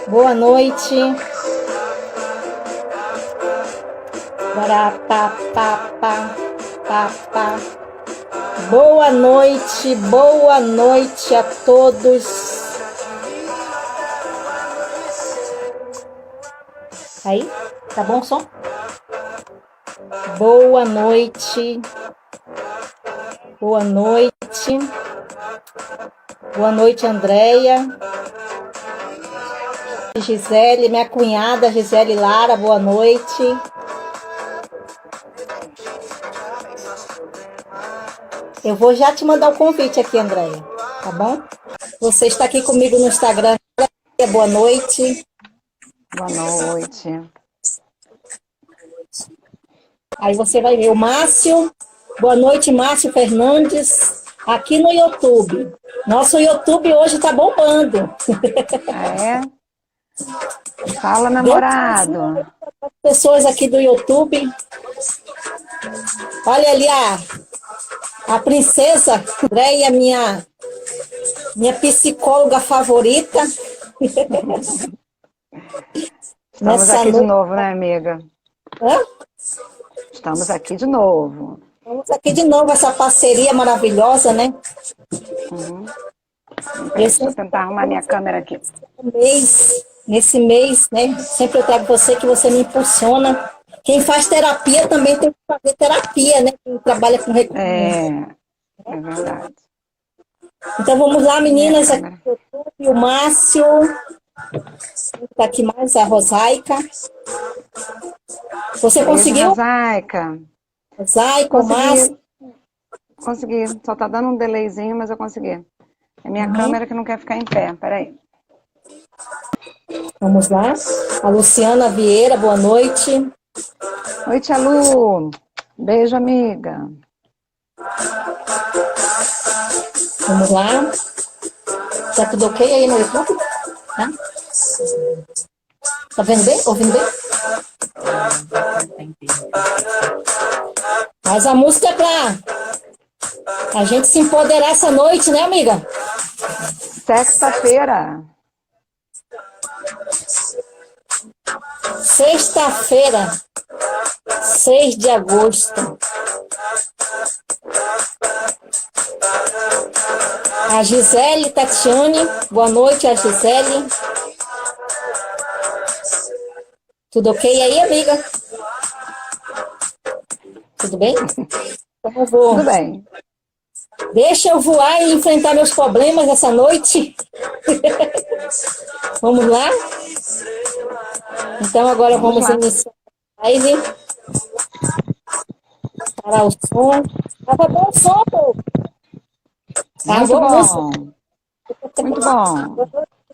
Boa noite. Bará, pá, pá, pá, pá, pá. Boa noite a todos. Aí, tá bom o som? Boa noite. Boa noite. Boa noite, Andréia. Gisele, minha cunhada, Gisele Lara, boa noite. Eu vou já te mandar o convite aqui, Andréia, tá bom? Você está aqui comigo no Instagram. Boa noite. Boa noite. Aí você vai ver o Márcio. Boa noite, Márcio Fernandes, aqui no YouTube. Nosso YouTube hoje está bombando. Ah, é? Fala, namorado. Pessoas aqui do YouTube. Olha ali a princesa Andréia, minha psicóloga favorita. Estamos aqui de novo, né, amiga? Hã? Estamos aqui de novo. Estamos aqui de novo, essa parceria maravilhosa, né? Uhum. Deixa eu tentar arrumar minha câmera aqui. Nesse mês, né? Sempre eu trago você, que você me impulsiona. Quem faz terapia também tem que fazer terapia, né? Quem trabalha com recursos. É verdade. Então vamos lá, meninas, aqui no YouTube, o Márcio. Está aqui mais a Rosaica. Você conseguiu? Rosaica. Rosaica, o Márcio. Consegui. Só tá dando um delayzinho, mas eu consegui. É minha câmera que não quer ficar em pé. Peraí. Vamos lá. A Luciana Vieira, boa noite. Oi, tia Lu. Beijo, amiga. Vamos lá. Tá tudo ok aí no YouTube? Tá? Tá vendo bem? Ouvindo bem? Mas a música é pra a gente se empoderar essa noite, né, amiga? Sexta-feira. Sexta-feira, 6 de agosto. A Gisele Tatiane, boa noite, a Gisele. Tudo ok aí, amiga? Tudo bem? Então eu vou. Tudo bem. Deixa eu voar e enfrentar meus problemas essa noite. Vamos lá? Então agora vamos iniciar a live. Parar o som. Tava bom o som, pô. Muito bom. Muito bom.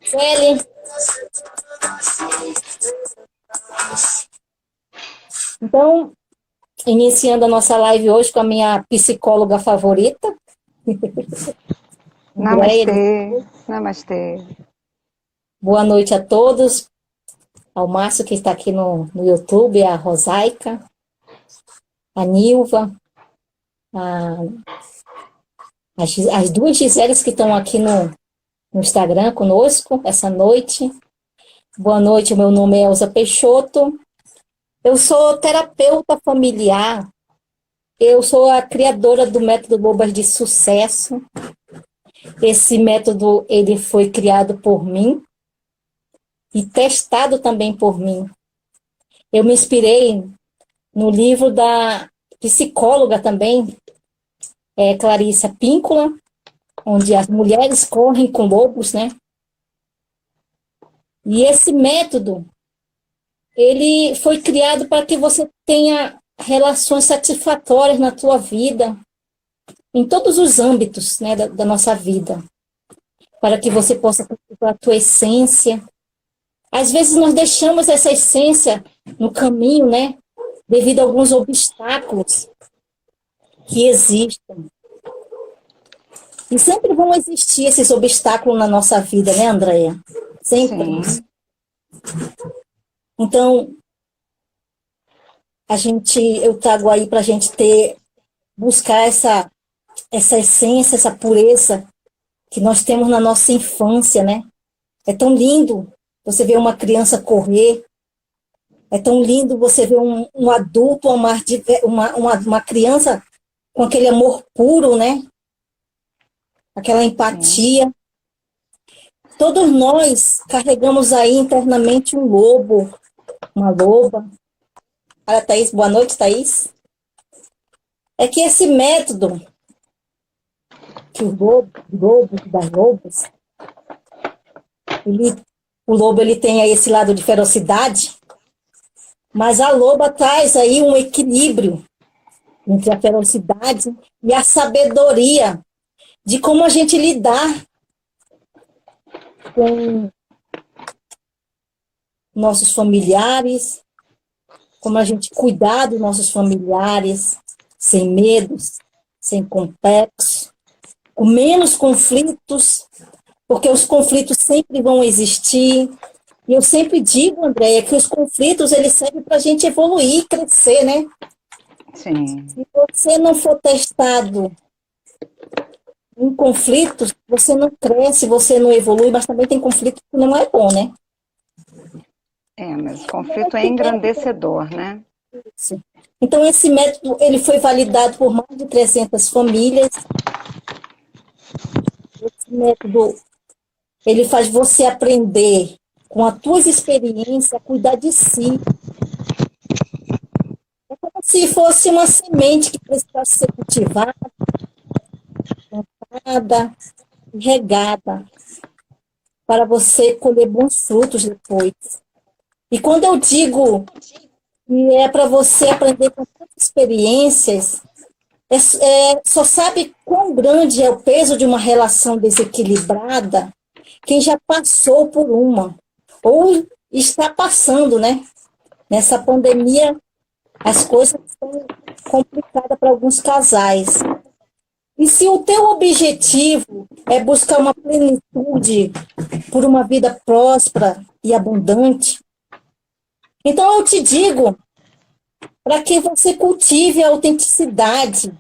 Gisele. Então, iniciando a nossa live hoje com a minha psicóloga favorita. Namastê. Namastê. Boa noite a todos. Ao Márcio, que está aqui no YouTube, a Rosaica, a Nilva, as duas Giseles que estão aqui no Instagram conosco essa noite. Boa noite, meu nome é Elza Peixoto. Eu sou terapeuta familiar. Eu sou a criadora do método Bobas de Sucesso. Esse método, ele foi criado por mim e testado também por mim. Eu me inspirei no livro da psicóloga também, Clarissa Píncola, onde as mulheres correm com lobos, né? E esse método, ele foi criado para que você tenha relações satisfatórias na tua vida, em todos os âmbitos, né, da nossa vida, para que você possa cultivar a tua essência. Às vezes nós deixamos essa essência no caminho, né, devido a alguns obstáculos que existem. E sempre vão existir esses obstáculos na nossa vida, né, Andréia? Sempre. Sim. Então, eu trago aí para a gente buscar essa essência, essa pureza que nós temos na nossa infância, né? É tão lindo você ver uma criança correr. É tão lindo você ver um adulto amar uma criança com aquele amor puro, né? Aquela Sim. empatia. Todos nós carregamos aí internamente um lobo, uma loba. Olha, Thaís, boa noite, Thaís. É que esse método que o lobo das lobas, ele, o lobo ele tem aí esse lado de ferocidade, mas a loba traz aí um equilíbrio entre a ferocidade e a sabedoria de como a gente lidar com nossos familiares, como a gente cuidar dos nossos familiares, sem medos, sem complexos, com menos conflitos, porque os conflitos sempre vão existir. E eu sempre digo, Andréia, que os conflitos eles servem para a gente evoluir, crescer, né? Sim. Se você não for testado em conflitos, você não cresce, você não evolui, mas também tem conflito que não é bom, né? Mas o conflito é engrandecedor, né? Então, esse método ele foi validado por mais de 300 famílias. Esse método ele faz você aprender com as tuas experiências a cuidar de si. É como se fosse uma semente que precisasse ser cultivada, plantada, regada, para você colher bons frutos depois. E quando eu digo que é para você aprender com as experiências, só sabe quão grande é o peso de uma relação desequilibrada quem já passou por uma, ou está passando, né? Nessa pandemia, as coisas estão complicadas para alguns casais. E se o teu objetivo é buscar uma plenitude por uma vida próspera e abundante, então eu te digo para que você cultive a autenticidade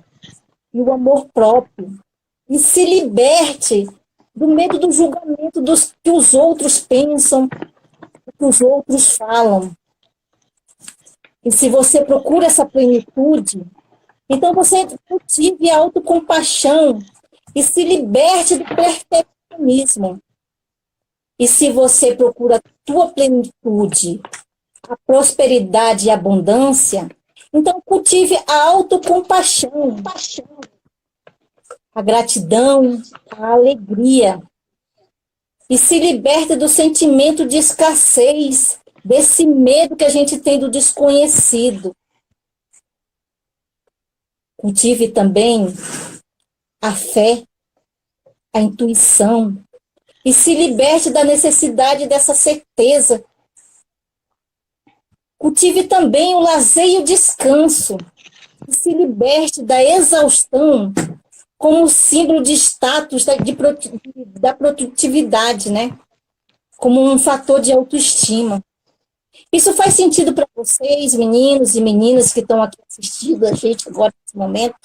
e o amor próprio e se liberte do medo do julgamento dos que os outros pensam, do que os outros falam. E se você procura essa plenitude, então você cultive a autocompaixão e se liberte do perfeccionismo. E se você procura a tua plenitude, a prosperidade e a abundância, então cultive a autocompaixão, a gratidão, a alegria. E se liberte do sentimento de escassez, desse medo que a gente tem do desconhecido. Cultive também a fé, a intuição, e se liberte da necessidade dessa certeza. Cultive também o lazer e o descanso, e se liberte da exaustão como símbolo de status da produtividade, né? Como um fator de autoestima. Isso faz sentido para vocês, meninos e meninas que estão aqui assistindo a gente agora nesse momento?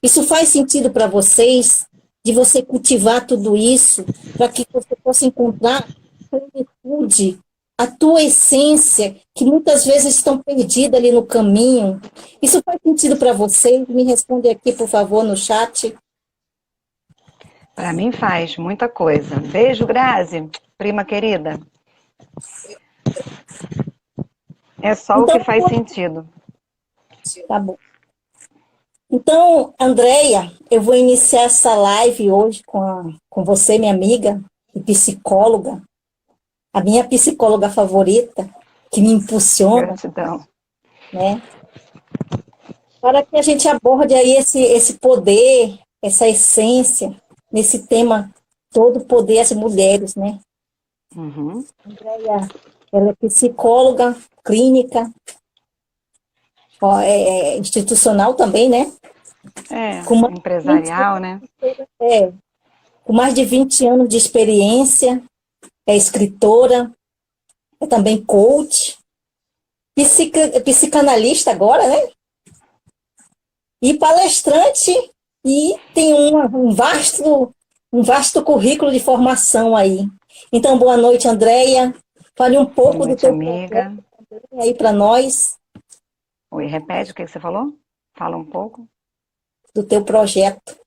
Isso faz sentido para vocês, de você cultivar tudo isso, para que você possa encontrar plenitude, a tua essência, que muitas vezes estão perdidas ali no caminho? Isso faz sentido para vocês? Me responde aqui, por favor, no chat. Para mim faz muita coisa. Beijo, Grazi, prima querida. É só o que faz sentido. Tá bom. Então, Andréia, eu vou iniciar essa live hoje com você, minha amiga e psicóloga, a minha psicóloga favorita, que me impulsiona, Gratidão. né? Para que a gente aborde aí esse poder, essa essência, nesse tema, todo poder às mulheres, né? Uhum. Andréia, ela é psicóloga clínica, institucional também, né? Empresarial, né? Com mais de 20 anos de experiência, é escritora, é também coach, psicanalista agora, né? E palestrante, e tem um vasto currículo de formação aí. Então, boa noite, Andréia. Fale um Boa pouco do noite, teu projeto amiga. aí para nós, Oi, repete o que você falou? Fala um pouco. do teu projeto.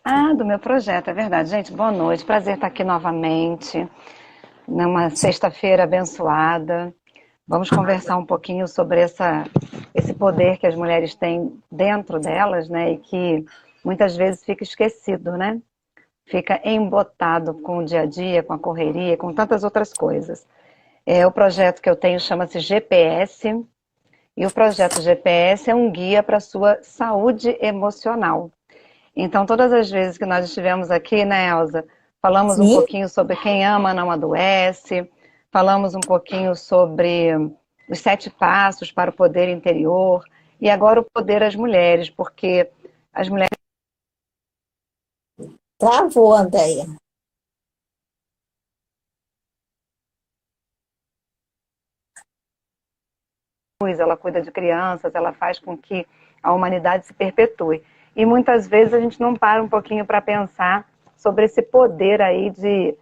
Ah, do meu projeto, é verdade. Gente, boa noite. Prazer estar aqui novamente, numa sexta-feira abençoada. Vamos conversar um pouquinho sobre esse poder que as mulheres têm dentro delas, né? E que muitas vezes fica esquecido, né? Fica embotado com o dia a dia, com a correria, com tantas outras coisas. O projeto que eu tenho chama-se GPS, e o projeto GPS é um guia para a sua saúde emocional. Então, todas as vezes que nós estivemos aqui, né, Elza, falamos um Sim? pouquinho sobre quem ama não adoece, falamos um pouquinho sobre os 7 passos para o poder interior, e agora o poder das mulheres, porque as mulheres, Travou, Andréia. ela cuida de crianças, ela faz com que a humanidade se perpetue. E muitas vezes a gente não para um pouquinho para pensar sobre esse poder aí de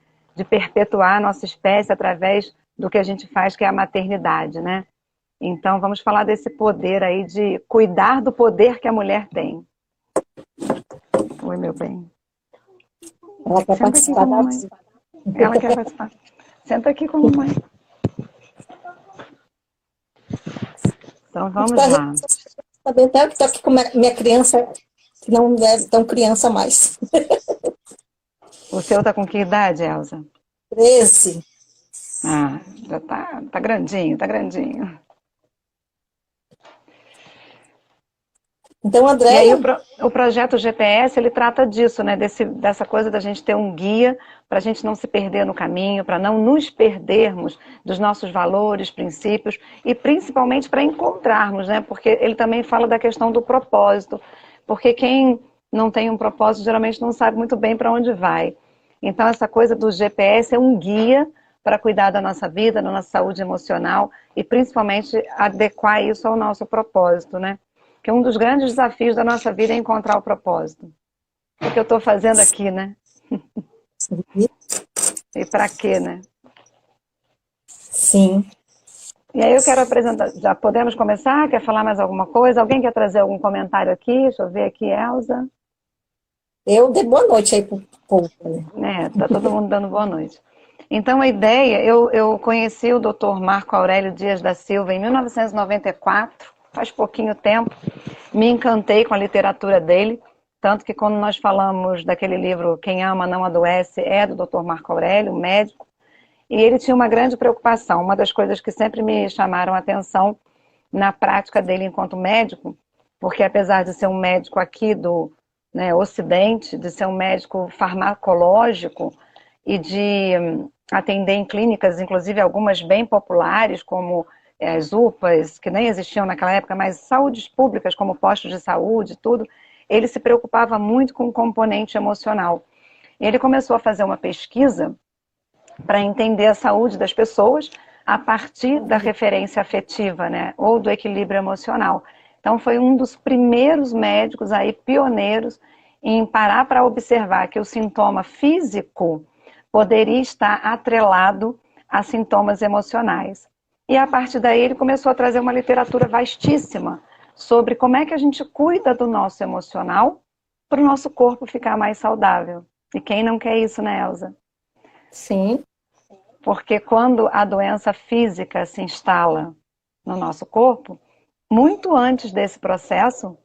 perpetuar a nossa espécie através do que a gente faz, que é a maternidade, né? Então, vamos falar desse poder aí de cuidar do poder que a mulher tem. Oi, meu bem. Ela quer Senta aqui participar com a da mamãe. Ela quer participar. Senta aqui com a mamãe. Então, vamos para lá. saber até que estou aqui com minha criança, que não é tão criança mais. O seu tá com que idade, Elza? 13. Ah, já tá grandinho, tá grandinho. Então, E aí Andréia, o projeto GPS, ele trata disso, né? Dessa coisa da gente ter um guia para a gente não se perder no caminho, para não nos perdermos dos nossos valores, princípios e principalmente para encontrarmos, né? Porque ele também fala da questão do propósito, porque quem não tem um propósito geralmente não sabe muito bem para onde vai. Então essa coisa do GPS é um guia para cuidar da nossa vida, da nossa saúde emocional e principalmente adequar isso ao nosso propósito, né? Que um dos grandes desafios da nossa vida é encontrar o propósito. O que eu estou fazendo aqui, né? E para quê, né? sim. E aí eu quero apresentar. Já podemos começar? Quer falar mais alguma coisa? Alguém quer trazer algum comentário aqui? Deixa eu ver aqui, Elza. Eu dei boa noite aí pro povo. Tá todo mundo dando boa noite. Então a ideia, eu conheci o Dr. Marco Aurélio Dias da Silva em 1994, faz pouquinho tempo. Me encantei com a literatura dele, tanto que quando nós falamos daquele livro Quem Ama Não Adoece, é do Dr. Marco Aurélio, médico, e ele tinha uma grande preocupação. Uma das coisas que sempre me chamaram a atenção na prática dele enquanto médico, porque apesar de ser um médico aqui do, né, Ocidente, de ser um médico farmacológico e de atender em clínicas, inclusive algumas bem populares, como as UPAs, que nem existiam naquela época, mas saúdes públicas, como postos de saúde, tudo, ele se preocupava muito com o componente emocional. E ele começou a fazer uma pesquisa para entender a saúde das pessoas a partir da referência afetiva, né, ou do equilíbrio emocional. Então foi um dos primeiros médicos aí pioneiros em parar para observar que o sintoma físico poderia estar atrelado a sintomas emocionais. E a partir daí ele começou a trazer uma literatura vastíssima sobre como é que a gente cuida do nosso emocional para o nosso corpo ficar mais saudável. E quem não quer isso, né, Elza? Sim. Porque quando a doença física se instala no nosso corpo, muito antes desse processo,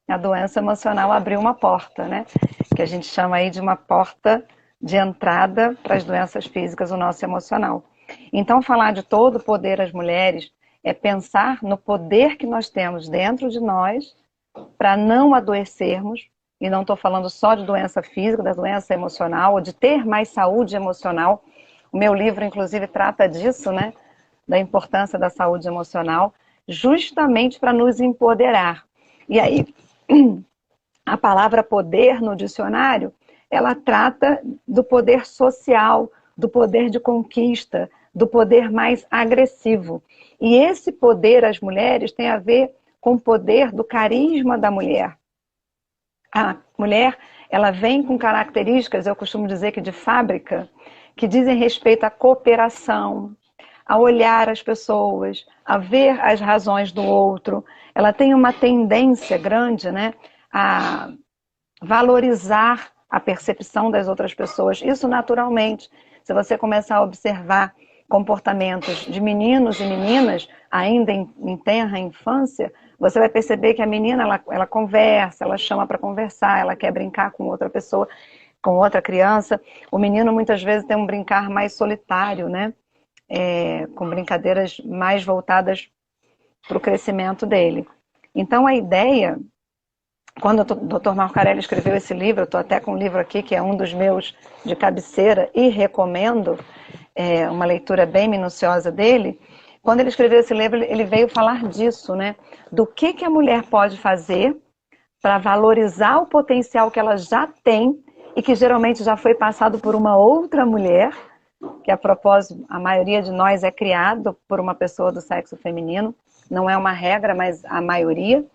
a doença emocional abriu uma porta, né? Que a gente chama aí de uma porta de entrada para as doenças físicas, o nosso emocional. Então, falar de todo o poder das mulheres é pensar no poder que nós temos dentro de nós para não adoecermos, e não estou falando só de doença física, da doença emocional, ou de ter mais saúde emocional. O meu livro, inclusive, trata disso, né? Da importância da saúde emocional, justamente para nos empoderar. E aí, a palavra poder no dicionário, ela trata do poder social, do poder de conquista, do poder mais agressivo. E esse poder, as mulheres, tem a ver com o poder do carisma da mulher. A mulher, ela vem com características, eu costumo dizer que de fábrica, que dizem respeito à cooperação, a olhar as pessoas, a ver as razões do outro. Ela tem uma tendência grande, né, a valorizar a percepção das outras pessoas. Isso naturalmente. Se você começar a observar comportamentos de meninos e meninas, ainda em tenra infância, você vai perceber que a menina, ela conversa, ela chama para conversar, ela quer brincar com outra pessoa, com outra criança. O menino muitas vezes tem um brincar mais solitário, né? Com brincadeiras mais voltadas para o crescimento dele. Então a ideia, quando o Dr. Marco Aurélio escreveu esse livro, eu estou até com um livro aqui que é um dos meus de cabeceira e recomendo, uma leitura bem minuciosa dele. Quando ele escreveu esse livro, ele veio falar disso, né? Do que a mulher pode fazer para valorizar o potencial que ela já tem e que geralmente já foi passado por uma outra mulher, que a propósito, a maioria de nós é criado por uma pessoa do sexo feminino, não é uma regra, mas a maioria.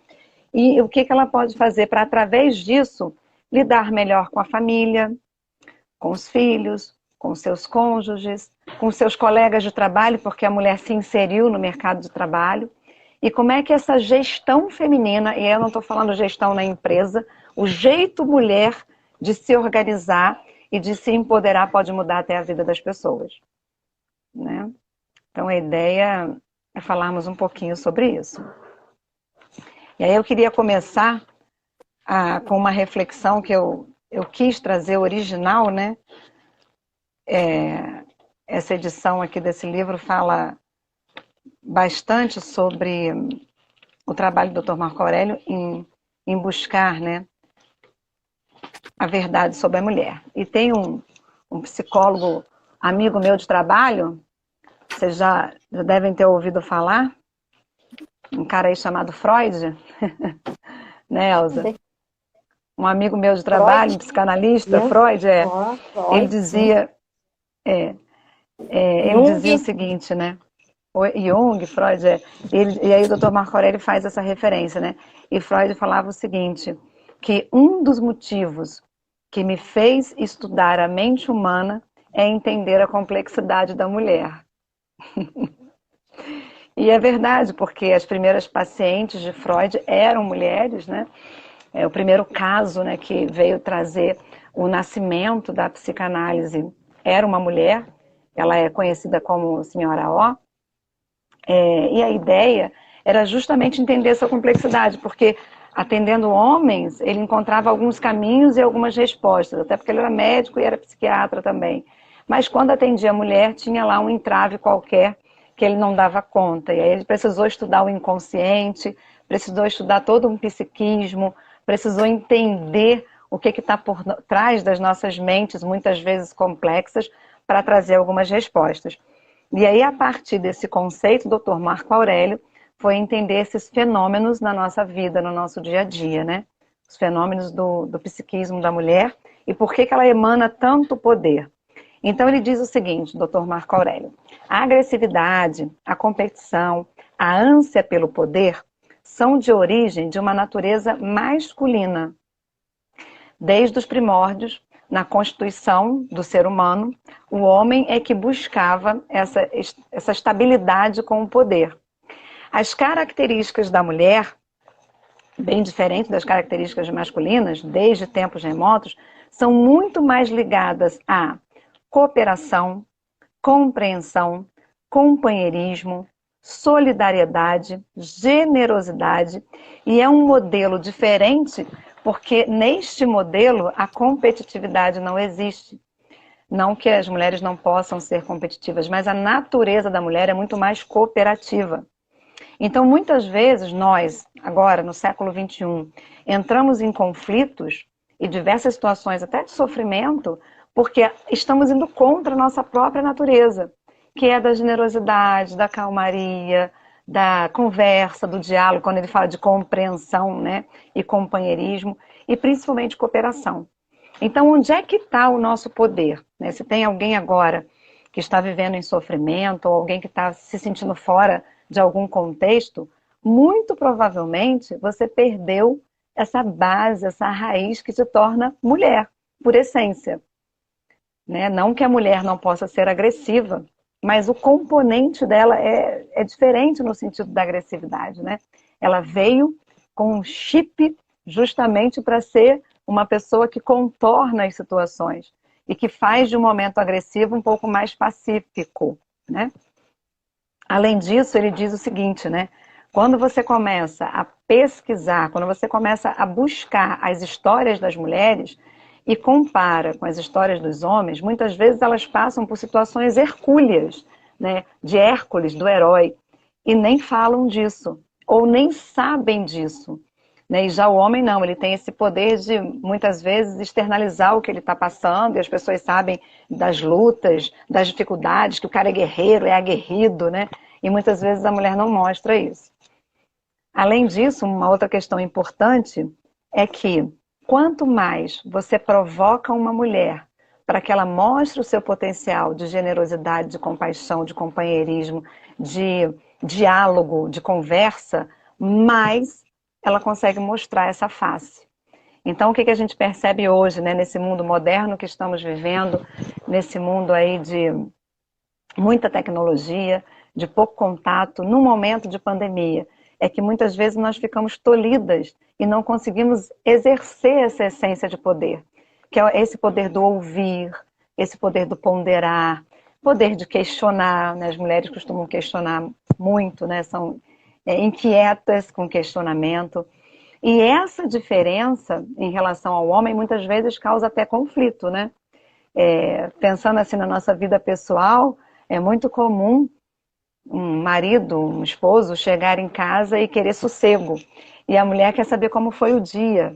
E o que ela pode fazer para, através disso, lidar melhor com a família, com os filhos, com seus cônjuges, com seus colegas de trabalho, porque a mulher se inseriu no mercado de trabalho. E como é que essa gestão feminina, e eu não estou falando gestão na empresa, o jeito mulher de se organizar e de se empoderar pode mudar até a vida das pessoas, né? Então a ideia é falarmos um pouquinho sobre isso. E aí eu queria começar com uma reflexão que eu quis trazer original, né? Essa edição aqui desse livro fala bastante sobre o trabalho do Dr. Marco Aurélio em buscar, né, a verdade sobre a mulher. E tem um psicólogo amigo meu de trabalho, vocês já devem ter ouvido falar, um cara aí chamado Freud, né, Elza? Um amigo meu de trabalho, um psicanalista, Freud, Freud, ele dizia, ele dizia o seguinte, né? O Jung, Freud, e aí o Dr. Marco Aurélio faz essa referência, né? E Freud falava o seguinte, que um dos motivos que me fez estudar a mente humana é entender a complexidade da mulher. E é verdade, porque as primeiras pacientes de Freud eram mulheres, né? O primeiro caso, né, que veio trazer o nascimento da psicanálise era uma mulher, ela é conhecida como Senhora O. E a ideia era justamente entender essa complexidade, porque atendendo homens, ele encontrava alguns caminhos e algumas respostas, até porque ele era médico e era psiquiatra também. Mas quando atendia a mulher, tinha lá um entrave qualquer que ele não dava conta. E aí ele precisou estudar o inconsciente, precisou estudar todo um psiquismo, precisou entender o que está por trás das nossas mentes, muitas vezes complexas, para trazer algumas respostas. E aí, a partir desse conceito, o Dr. Marco Aurélio foi entender esses fenômenos na nossa vida, no nosso dia a dia, né? Os fenômenos do psiquismo da mulher e por que ela emana tanto poder. Então, ele diz o seguinte, Dr. Marco Aurélio: a agressividade, a competição, a ânsia pelo poder são de origem de uma natureza masculina. Desde os primórdios, na constituição do ser humano, o homem é que buscava essa estabilidade com o poder. As características da mulher, bem diferentes das características masculinas, desde tempos remotos, são muito mais ligadas à cooperação, compreensão, companheirismo, solidariedade, generosidade, e é um modelo diferente porque neste modelo a competitividade não existe. Não que as mulheres não possam ser competitivas, mas a natureza da mulher é muito mais cooperativa. Então, muitas vezes, nós, agora, no século XXI, entramos em conflitos e diversas situações até de sofrimento, porque estamos indo contra a nossa própria natureza, que é da generosidade, da calmaria, da conversa, do diálogo, quando ele fala de compreensão, né, e companheirismo, e principalmente cooperação. Então, onde é que está o nosso poder? Né? Se tem alguém agora que está vivendo em sofrimento, ou alguém que está se sentindo fora de algum contexto, muito provavelmente você perdeu essa base, essa raiz que se torna mulher, por essência. né? Não que a mulher não possa ser agressiva, mas o componente dela é diferente no sentido da agressividade, né? Ela veio com um chip justamente para ser uma pessoa que contorna as situações e que faz de um momento agressivo um pouco mais pacífico, né? Além disso, ele diz o seguinte, né? Quando você começa a pesquisar, quando você começa a buscar as histórias das mulheres e compara com as histórias dos homens, muitas vezes elas passam por situações hercúleas, né? De Hércules, do herói, e nem falam disso, ou nem sabem disso. Né? E já o homem não, ele tem esse poder de, muitas vezes, externalizar o que ele está passando, e as pessoas sabem das lutas, das dificuldades, que o cara é guerreiro, é aguerrido, né? E muitas vezes a mulher não mostra isso. Além disso, uma outra questão importante é que quanto mais você provoca uma mulher para que ela mostre o seu potencial de generosidade, de compaixão, de companheirismo, de diálogo, de conversa, mais ela consegue mostrar essa face. Então, o que a gente percebe hoje, né, nesse mundo moderno que estamos vivendo, nesse mundo aí de muita tecnologia, de pouco contato, no momento de pandemia, é que muitas vezes nós ficamos tolhidas e não conseguimos exercer essa essência de poder, que é esse poder do ouvir, esse poder do ponderar, poder de questionar, né? As mulheres costumam questionar muito, né? São inquietas com questionamento. E essa diferença em relação ao homem muitas vezes causa até conflito, né? Pensando assim na nossa vida pessoal, é muito comum um marido, um esposo chegar em casa e querer sossego. E a mulher quer saber como foi o dia,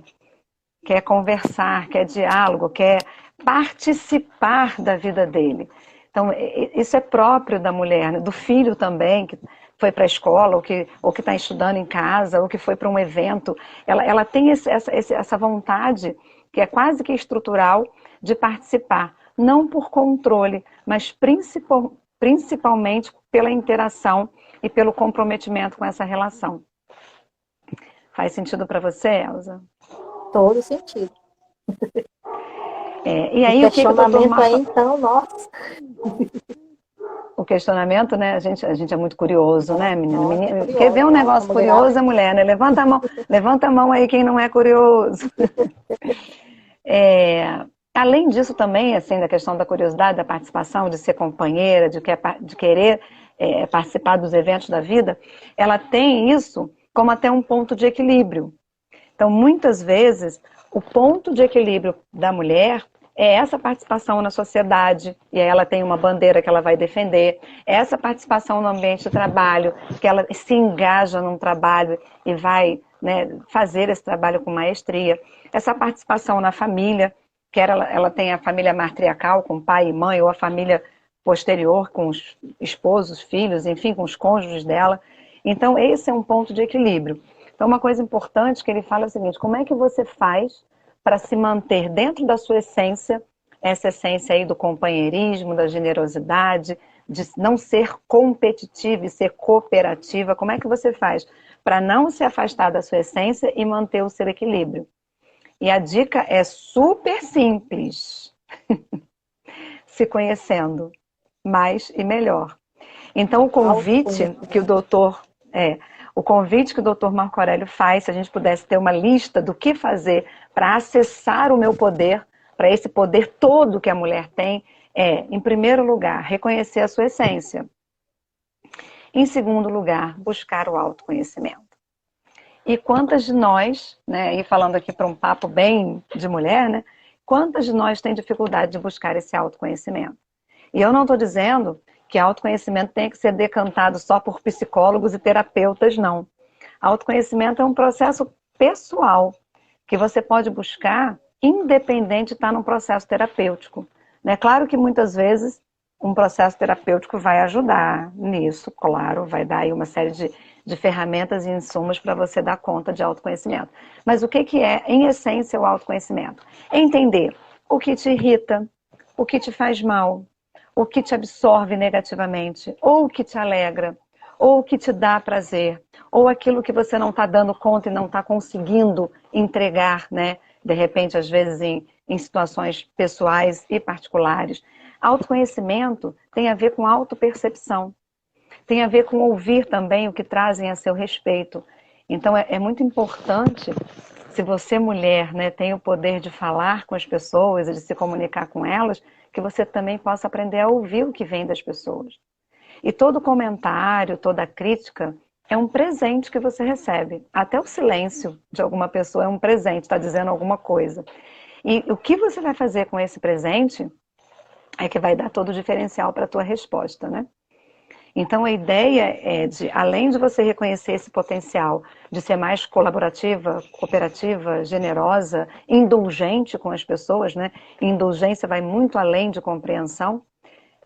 quer conversar, quer diálogo, quer participar da vida dele. Então, isso é próprio da mulher, né? Do filho também, que foi para a escola, ou que está estudando em casa, ou que foi para um evento. Ela tem essa vontade, que é quase que estrutural, de participar. Não por controle, mas principalmente pela interação e pelo comprometimento com essa relação. Faz sentido para você, Elza? Todo sentido. E aí o questionamento o aí, então, nossa. O questionamento, né? A gente é muito curioso, né, menina? Curioso, Quer ver um negócio curioso, é mulher, né? Levanta a mão aí quem não é curioso. Além disso também, assim, da questão da curiosidade, da participação, de ser companheira, de querer participar dos eventos da vida, ela tem isso como até um ponto de equilíbrio. Então, muitas vezes, o ponto de equilíbrio da mulher é essa participação na sociedade, e aí ela tem uma bandeira que ela vai defender, essa participação no ambiente de trabalho, que ela se engaja num trabalho e vai, né, fazer esse trabalho com maestria, essa participação na família, quer ela tem a família matriarcal, com pai e mãe, ou a família posterior, com os esposos, filhos, enfim, com os cônjuges dela. Então, esse é um ponto de equilíbrio. Então, uma coisa importante que ele fala é o seguinte: como é que você faz para se manter dentro da sua essência, essa essência aí do companheirismo, da generosidade, de não ser competitiva e ser cooperativa? Como é que você faz para não se afastar da sua essência e manter o seu equilíbrio? E a dica é super simples. Se conhecendo mais e melhor. Então, o convite que o doutor Marco Aurélio faz, se a gente pudesse ter uma lista do que fazer para acessar o meu poder, para esse poder todo que a mulher tem, em primeiro lugar, reconhecer a sua essência. Em segundo lugar, buscar o autoconhecimento. E quantas de nós, né, e falando aqui para um papo bem de mulher, né, quantas de nós têm dificuldade de buscar esse autoconhecimento? E eu não estou dizendo que autoconhecimento tem que ser decantado só por psicólogos e terapeutas, não. Autoconhecimento é um processo pessoal que você pode buscar independente de estar num processo terapêutico. É claro que muitas vezes um processo terapêutico vai ajudar nisso, claro, vai dar aí uma série de ferramentas e insumos para você dar conta de autoconhecimento. Mas o que é, em essência, o autoconhecimento? É entender o que te irrita, o que te faz mal, o que te absorve negativamente, ou o que te alegra, ou o que te dá prazer, ou aquilo que você não está dando conta e não está conseguindo entregar, né? De repente, às vezes, em situações pessoais e particulares. Autoconhecimento tem a ver com autopercepção, tem a ver com ouvir também o que trazem a seu respeito. Então é muito importante, se você, mulher, né, tem o poder de falar com as pessoas e de se comunicar com elas, que você também possa aprender a ouvir o que vem das pessoas. E todo comentário, toda crítica é um presente que você recebe. Até o silêncio de alguma pessoa é um presente, está dizendo alguma coisa. E o que você vai fazer com esse presente é que vai dar todo o diferencial para a tua resposta, né? Então a ideia é de, além de você reconhecer esse potencial de ser mais colaborativa, cooperativa, generosa, indulgente com as pessoas, né? Indulgência vai muito além de compreensão,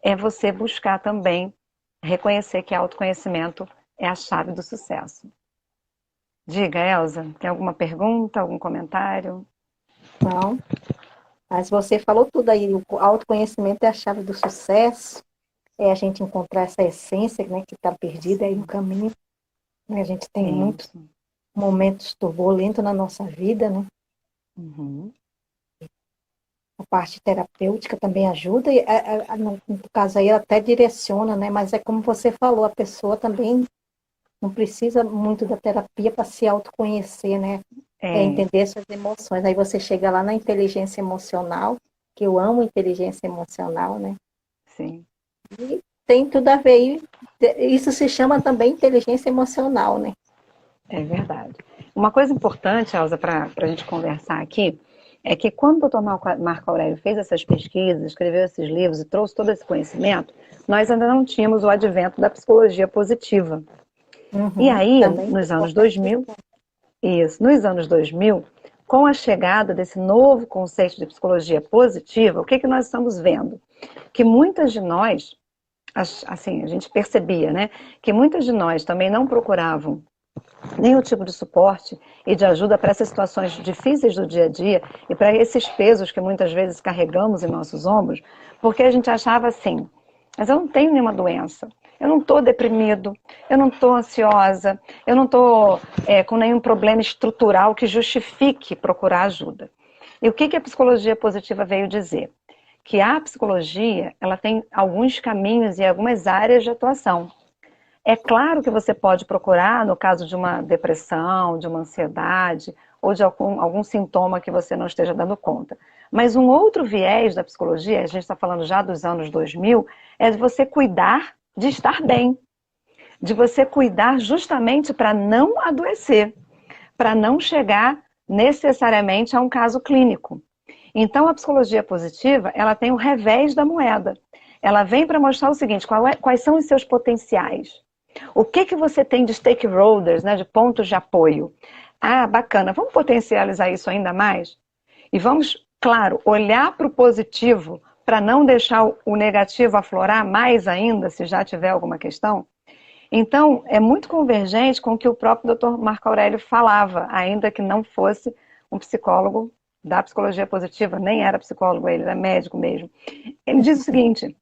é você buscar também reconhecer que autoconhecimento é a chave do sucesso. Diga, Elza, tem alguma pergunta, algum comentário? Não, mas você falou tudo aí, o autoconhecimento é a chave do sucesso, é a gente encontrar essa essência, né, que está perdida aí no caminho. Né? A gente tem muitos Isso. momentos turbulentos na nossa vida, né? Uhum. A parte terapêutica também ajuda, e no caso aí até direciona, né? Mas é como você falou, a pessoa também não precisa muito da terapia para se autoconhecer, né? É entender suas emoções. Aí você chega lá na inteligência emocional, que eu amo inteligência emocional, né? Sim. E tem tudo a ver. Isso se chama também inteligência emocional, né? É verdade. Uma coisa importante, Elza, para a gente conversar aqui, é que quando o Dr. Marco Aurélio fez essas pesquisas, escreveu esses livros e trouxe todo esse conhecimento, nós ainda não tínhamos o advento da psicologia positiva. E aí, Também nos anos 2000, nos anos 2000, com a chegada desse novo conceito de psicologia positiva, o que nós estamos vendo? Que muitas de nós, assim, a gente percebia, né, que muitas de nós também não procuravam nenhum tipo de suporte e de ajuda para essas situações difíceis do dia a dia e para esses pesos que muitas vezes carregamos em nossos ombros, porque a gente achava assim, mas eu não tenho nenhuma doença, eu não estou deprimido, eu não estou ansiosa, eu não estou com nenhum problema estrutural que justifique procurar ajuda. E o que a psicologia positiva veio dizer? Que a psicologia, ela tem alguns caminhos e algumas áreas de atuação. É claro que você pode procurar, no caso de uma depressão, de uma ansiedade, ou de algum sintoma que você não esteja dando conta. Mas um outro viés da psicologia, a gente está falando já dos anos 2000, é de você cuidar de estar bem. De você cuidar justamente para não adoecer, para não chegar necessariamente a um caso clínico. Então, a psicologia positiva, ela tem o revés da moeda. Ela vem para mostrar o seguinte, quais são os seus potenciais. O que você tem de stakeholders, né, de pontos de apoio? Ah, bacana, vamos potencializar isso ainda mais? E vamos, claro, olhar para o positivo para não deixar o negativo aflorar mais ainda, se já tiver alguma questão? Então, é muito convergente com o que o próprio Dr. Marco Aurélio falava, ainda que não fosse um psicólogo da psicologia positiva, nem era psicólogo, ele era médico mesmo. Ele diz o seguinte,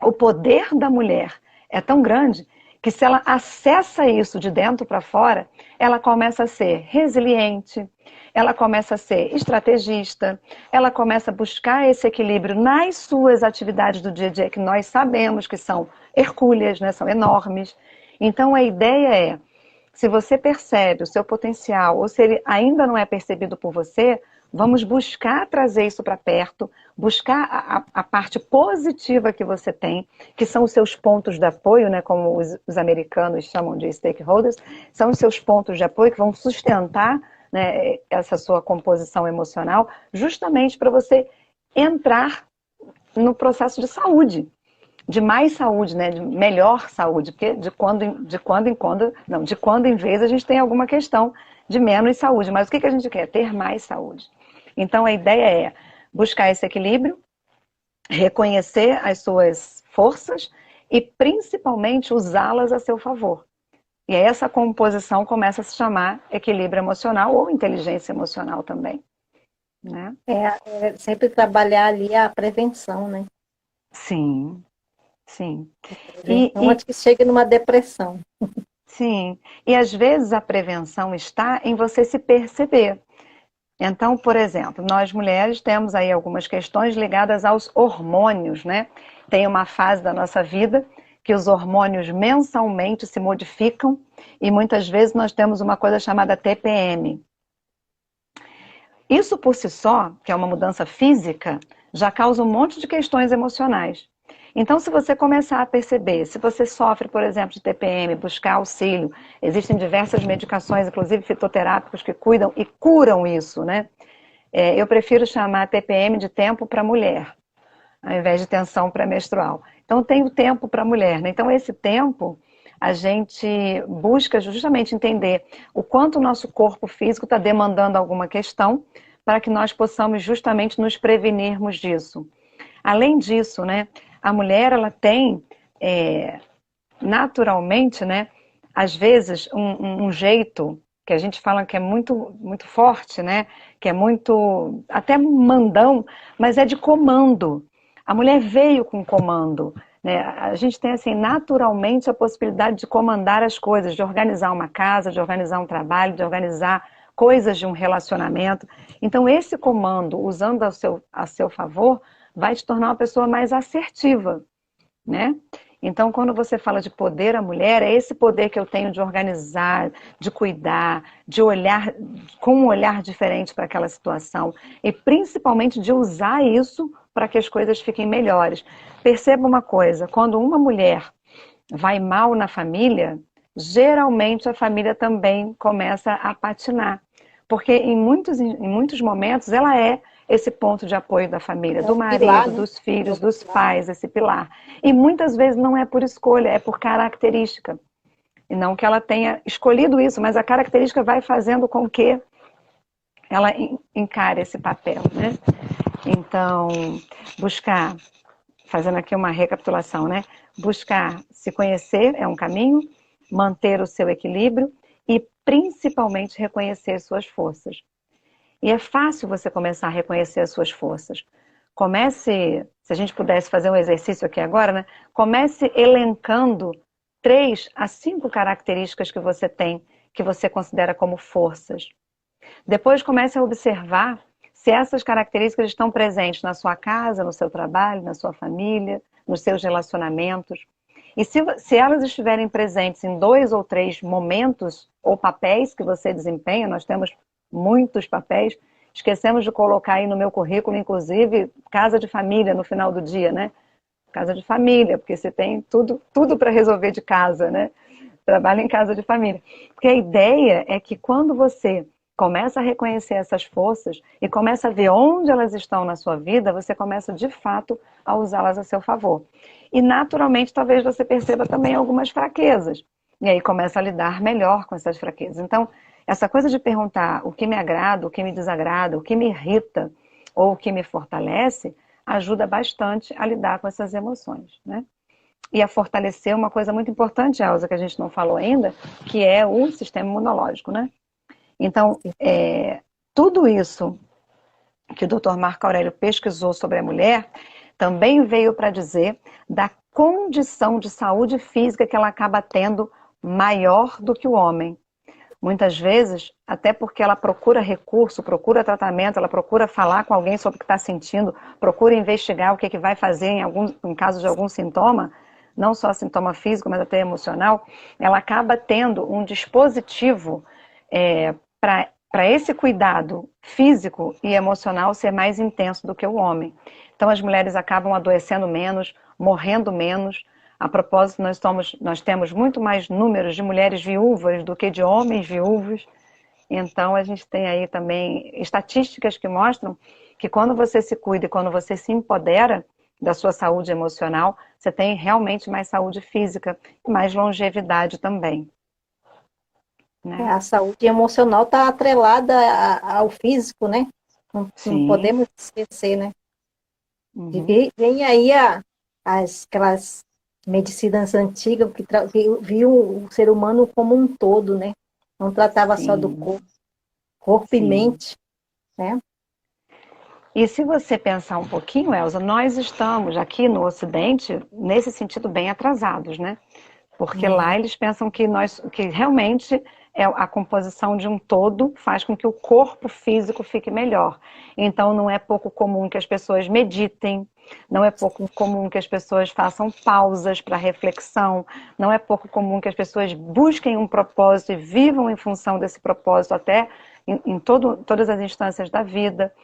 o poder da mulher é tão grande que se ela acessa isso de dentro para fora, ela começa a ser resiliente, ela começa a ser estrategista, ela começa a buscar esse equilíbrio nas suas atividades do dia a dia, que nós sabemos que são hercúleas, né, são enormes. Então a ideia é, se você percebe o seu potencial, ou se ele ainda não é percebido por você, vamos buscar trazer isso para perto, buscar a parte positiva que você tem, que são os seus pontos de apoio, né, como os americanos chamam de stakeholders, são os seus pontos de apoio que vão sustentar, né, essa sua composição emocional, justamente para você entrar no processo de saúde, de mais saúde, né, de melhor saúde, porque de quando em vez a gente tem alguma questão de menos saúde, mas o que a gente quer? Ter mais saúde. Então a ideia é buscar esse equilíbrio, reconhecer as suas forças e principalmente usá-las a seu favor. E aí essa composição começa a se chamar equilíbrio emocional ou inteligência emocional também. Né? É sempre trabalhar ali a prevenção, né? Sim, sim. Prevenção antes que chegue numa depressão. Sim, e às vezes a prevenção está em você se perceber. Então, por exemplo, nós mulheres temos aí algumas questões ligadas aos hormônios, né? Tem uma fase da nossa vida que os hormônios mensalmente se modificam e muitas vezes nós temos uma coisa chamada TPM. Isso por si só, que é uma mudança física, já causa um monte de questões emocionais. Então, se você começar a perceber, se você sofre, por exemplo, de TPM, buscar auxílio, existem diversas medicações, inclusive fitoterápicos, que cuidam e curam isso, né? Eu prefiro chamar TPM de tempo para mulher, ao invés de tensão pré-menstrual. Então, tem o tempo para mulher, né? Então, esse tempo, a gente busca justamente entender o quanto o nosso corpo físico está demandando alguma questão, para que nós possamos justamente nos prevenirmos disso. Além disso, né, a mulher, ela tem, naturalmente, né, às vezes, um jeito que a gente fala que é muito, muito forte, né, que é muito, até mandão, mas é de comando. A mulher veio com comando, né? A gente tem, assim, naturalmente a possibilidade de comandar as coisas, de organizar uma casa, de organizar um trabalho, de organizar coisas de um relacionamento. Então, esse comando, usando a seu favor, vai te tornar uma pessoa mais assertiva, né? Então, quando você fala de poder à mulher, é esse poder que eu tenho de organizar, de cuidar, de olhar com um olhar diferente para aquela situação e principalmente de usar isso para que as coisas fiquem melhores. Perceba uma coisa, quando uma mulher vai mal na família, geralmente a família também começa a patinar. Porque em muitos momentos ela é esse ponto de apoio da família, É do o pilar, marido, né? dos É filhos, o dos pilar. pais, esse pilar. E muitas vezes não é por escolha, é por característica. E não que ela tenha escolhido isso, mas a característica vai fazendo com que ela encare esse papel, né? Então, buscar, fazendo aqui uma recapitulação, né? Buscar se conhecer é um caminho, manter o seu equilíbrio e principalmente reconhecer suas forças. E é fácil você começar a reconhecer as suas forças. Comece, se a gente pudesse fazer um exercício aqui agora, né? Comece elencando 3 a 5 características que você tem, que você considera como forças. Depois comece a observar se essas características estão presentes na sua casa, no seu trabalho, na sua família, nos seus relacionamentos. E se elas estiverem presentes em 2 ou 3 momentos ou papéis que você desempenha, nós temos muitos papéis, esquecemos de colocar aí no meu currículo, inclusive, casa de família no final do dia, né? Casa de família, porque você tem tudo para resolver de casa, né? Trabalho em casa de família. Porque a ideia é que quando você começa a reconhecer essas forças e começa a ver onde elas estão na sua vida, você começa de fato a usá-las a seu favor. E naturalmente talvez você perceba também algumas fraquezas. E aí começa a lidar melhor com essas fraquezas. Então, essa coisa de perguntar o que me agrada, o que me desagrada, o que me irrita ou o que me fortalece, ajuda bastante a lidar com essas emoções, né? E a fortalecer uma coisa muito importante, Elza, que a gente não falou ainda, que é o sistema imunológico, né? Então, tudo isso que o Dr. Marco Aurélio pesquisou sobre a mulher também veio para dizer da condição de saúde física que ela acaba tendo maior do que o homem. Muitas vezes, até porque ela procura recurso, procura tratamento, ela procura falar com alguém sobre o que está sentindo, procura investigar o que vai fazer em caso de algum sintoma, não só sintoma físico, mas até emocional, ela acaba tendo um dispositivo para esse cuidado físico e emocional ser mais intenso do que o homem. Então as mulheres acabam adoecendo menos, morrendo menos. A propósito, nós temos muito mais números de mulheres viúvas do que de homens viúvos. Então a gente tem aí também estatísticas que mostram que quando você se cuida e quando você se empodera da sua saúde emocional, você tem realmente mais saúde física e mais longevidade também. Né? A saúde emocional está atrelada ao físico, né? Não Sim. podemos esquecer, né? Uhum. Vem aí aquelas medicinas antigas que viam o ser humano como um todo, né? Não tratava só do Sim, corpo e sim. mente, né? E se você pensar um pouquinho, Elza, nós estamos aqui no Ocidente, nesse sentido, bem atrasados, né? Porque lá eles pensam que realmente a composição de um todo faz com que o corpo físico fique melhor. Então não é pouco comum que as pessoas meditem, não é pouco comum que as pessoas façam pausas para reflexão, não é pouco comum que as pessoas busquem um propósito e vivam em função desse propósito até em todas as instâncias da vida.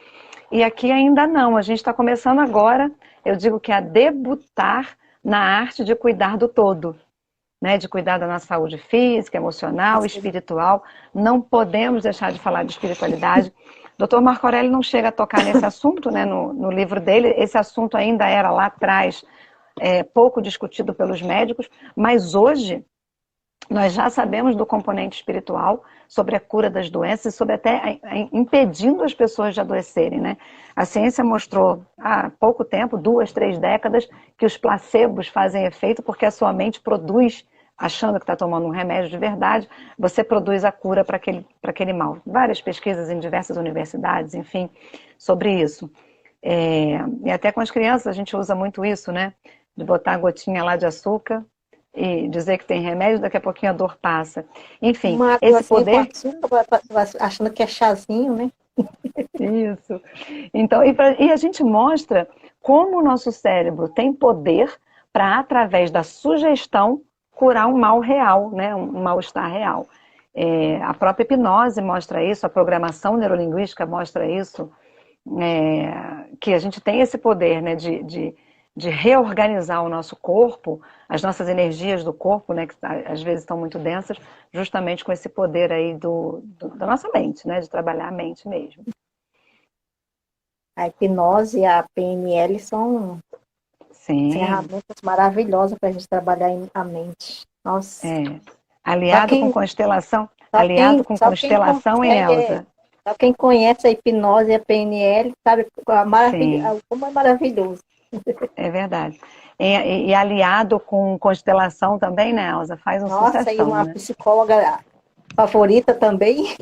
E aqui ainda não, a gente está começando agora, eu digo que a debutar na arte de cuidar do todo. Né, de cuidar da nossa saúde física, emocional, espiritual. Não podemos deixar de falar de espiritualidade. Dr. Marco Aurélio não chega a tocar nesse assunto, né, no livro dele. Esse assunto ainda era lá atrás pouco discutido pelos médicos, mas hoje nós já sabemos do componente espiritual, sobre a cura das doenças e sobre até impedindo as pessoas de adoecerem, né? A ciência mostrou há pouco tempo, 2, 3 décadas, que os placebos fazem efeito porque a sua mente produz, achando que está tomando um remédio de verdade, você produz a cura para aquele mal. Várias pesquisas em diversas universidades, enfim, sobre isso. E até com as crianças a gente usa muito isso, né? De botar a gotinha lá de açúcar e dizer que tem remédio, daqui a pouquinho a dor passa. Enfim, esse poder... Achando que é chazinho, né? Isso. Então, e a gente mostra como o nosso cérebro tem poder para, através da sugestão, curar um mal real, né? Um mal-estar real. A própria hipnose mostra isso, a programação neurolinguística mostra isso, que a gente tem esse poder, né, de reorganizar o nosso corpo, as nossas energias do corpo, né, que às vezes estão muito densas, justamente com esse poder aí da nossa mente, né, de trabalhar a mente mesmo. A hipnose e a PNL são ferramentas maravilhosas para a gente trabalhar a mente. Nossa. Aliado com constelação, hein, Elza? Só quem conhece a hipnose e a PNL sabe como é maravilhoso. É verdade. E aliado com constelação também, né, Elza? Faz um sucessão. Nossa, e uma né? psicóloga favorita também.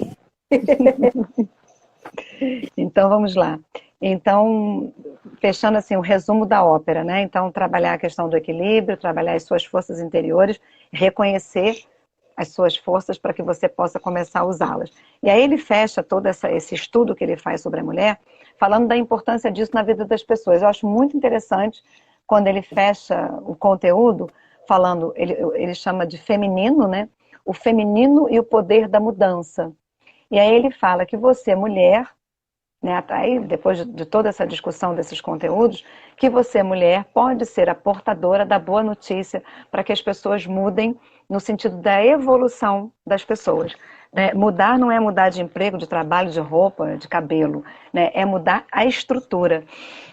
Então, vamos lá. Então, fechando assim o resumo da ópera, né? Então, trabalhar a questão do equilíbrio, trabalhar as suas forças interiores, reconhecer as suas forças para que você possa começar a usá-las. E aí ele fecha todo esse estudo que ele faz sobre a mulher, falando da importância disso na vida das pessoas. Eu acho muito interessante quando ele fecha o conteúdo, falando, ele chama de feminino, né? O feminino e o poder da mudança. E aí ele fala que você, mulher, né, aí, depois de toda essa discussão desses conteúdos, que você, mulher, pode ser a portadora da boa notícia para que as pessoas mudem no sentido da evolução das pessoas. Né? Mudar não é mudar de emprego, de trabalho, de roupa, de cabelo, né? É mudar a estrutura.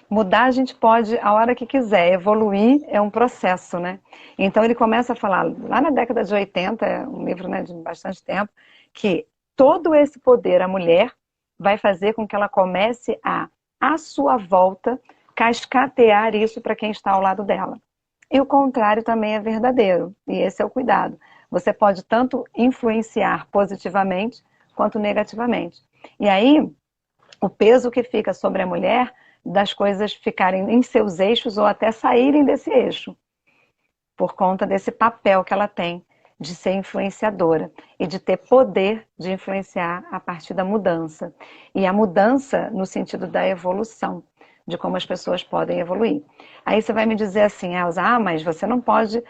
Mudar a gente pode a hora que quiser, evoluir é um processo, né? Então ele começa a falar, lá na década de 80, é um livro, né, de bastante tempo, que todo esse poder a mulher vai fazer com que ela comece à sua volta, cascatear isso para quem está ao lado dela. E o contrário também é verdadeiro, e esse é o cuidado. Você pode tanto influenciar positivamente quanto negativamente. E aí, o peso que fica sobre a mulher das coisas ficarem em seus eixos ou até saírem desse eixo, por conta desse papel que ela tem de ser influenciadora e de ter poder de influenciar a partir da mudança. E a mudança no sentido da evolução, de como as pessoas podem evoluir. Aí você vai me dizer assim, Elza, mas você não pode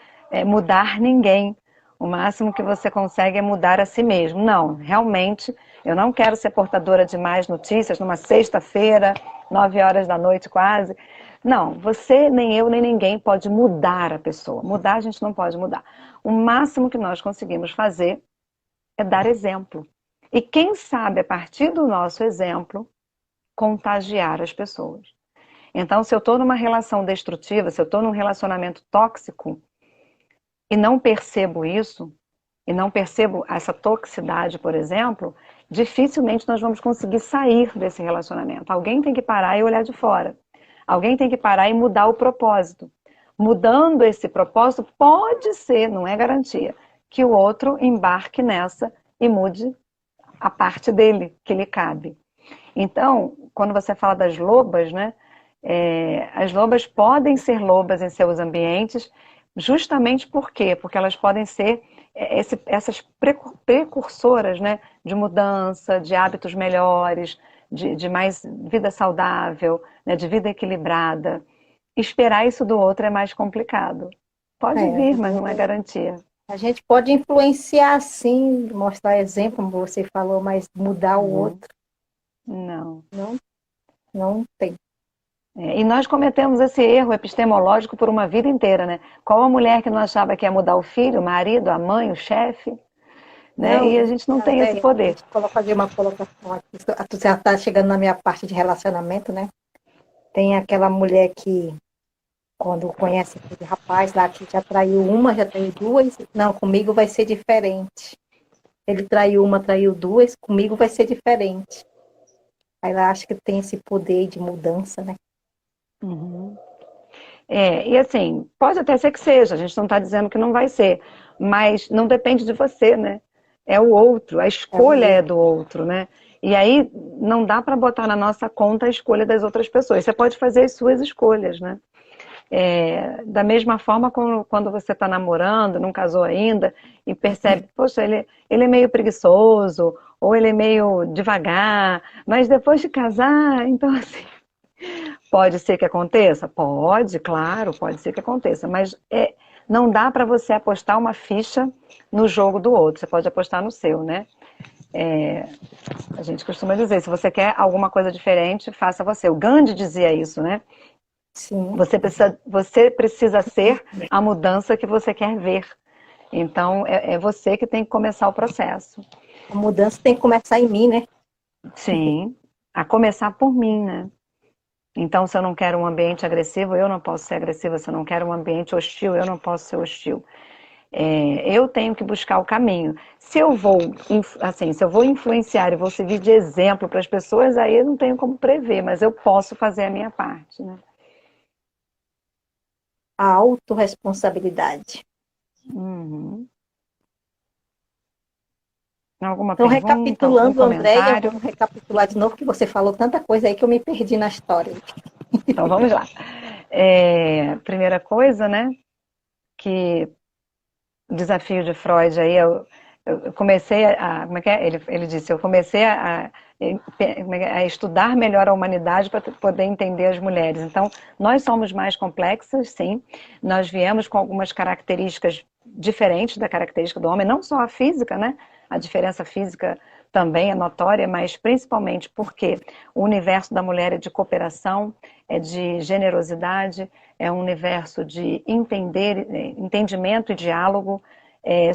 mudar ninguém. O máximo que você consegue é mudar a si mesmo. Não, realmente, eu não quero ser portadora de mais notícias numa sexta-feira, 9 horas da noite quase. Não, você, nem eu, nem ninguém pode mudar a pessoa. Mudar a gente não pode mudar. O máximo que nós conseguimos fazer é dar exemplo. E quem sabe, a partir do nosso exemplo, contagiar as pessoas. Então, se eu estou numa relação destrutiva, se eu estou num relacionamento tóxico, e não percebo isso, e não percebo essa toxicidade, por exemplo, dificilmente nós vamos conseguir sair desse relacionamento. Alguém tem que parar e olhar de fora. Alguém tem que parar e mudar o propósito. Mudando esse propósito, pode ser, não é garantia, que o outro embarque nessa e mude a parte dele, que lhe cabe. Então, quando você fala das lobas, né? As lobas podem ser lobas em seus ambientes, Justamente por quê? Porque elas podem ser essas precursoras, né, de mudança, de hábitos melhores, de mais vida saudável, né, de vida equilibrada. Esperar isso do outro é mais complicado. Pode É, vir, mas não é garantia. a gente pode influenciar, sim, mostrar exemplo, como você falou, mas mudar o Uhum. outro, Não. não, não tem. E nós cometemos esse erro epistemológico por uma vida inteira, né? Qual a mulher que não achava que ia mudar o filho, o marido, a mãe, o chefe, né? Não, E a gente não tem esse até poder. fazer uma colocação aqui. Tu já está chegando na minha parte de relacionamento, né? Tem aquela mulher que, quando conhece aquele rapaz lá que já traiu uma, já traiu duas, não, comigo vai ser diferente. Ele traiu uma, traiu duas, comigo vai ser diferente. Aí ela acha que tem esse poder de mudança, né? Uhum. E assim, pode até ser que seja, a gente não está dizendo que não vai ser, mas não depende de você, né? É o outro, a É o escolha é outro. do outro, né? E aí não dá para botar na nossa conta a escolha das outras pessoas. Você pode fazer as suas escolhas, né? Da mesma forma quando você está namorando, não casou ainda, e percebe, poxa, ele é meio preguiçoso, ou ele é meio devagar, mas depois de casar, então assim, pode ser que aconteça? Pode, claro, pode ser que aconteça, mas não dá para você apostar uma ficha no jogo do outro, você pode apostar no seu, né? É, a gente costuma dizer, se você quer alguma coisa diferente, faça você. O Gandhi dizia isso, né? Sim. Você precisa ser a mudança que você quer ver. Então, é você que tem que começar o processo. A mudança tem que começar em mim, né? Sim, a começar por mim, né? Então, se eu não quero um ambiente agressivo, eu não posso ser agressiva. Se eu não quero um ambiente hostil, eu não posso ser hostil. Eu tenho que buscar o caminho. Se eu vou, assim, se eu vou influenciar e vou servir de exemplo para as pessoas, aí eu não tenho como prever, mas eu posso fazer a minha parte, né? A autorresponsabilidade. Uhum. Alguma Então, pergunta, algum recapitulando, Andréia, comentário? vamos recapitular de novo, que você falou tanta coisa aí que eu me perdi na história. Então vamos lá. Primeira coisa, né? Que o desafio de Freud aí, eu comecei como é que é? Ele disse, eu comecei a estudar melhor a humanidade para poder entender as mulheres. Então, nós somos mais complexas, sim. Nós viemos com algumas características diferentes da característica do homem, não só a física, né? A diferença física também é notória, mas principalmente porque o universo da mulher é de cooperação, é de generosidade, é um universo de entendimento e diálogo,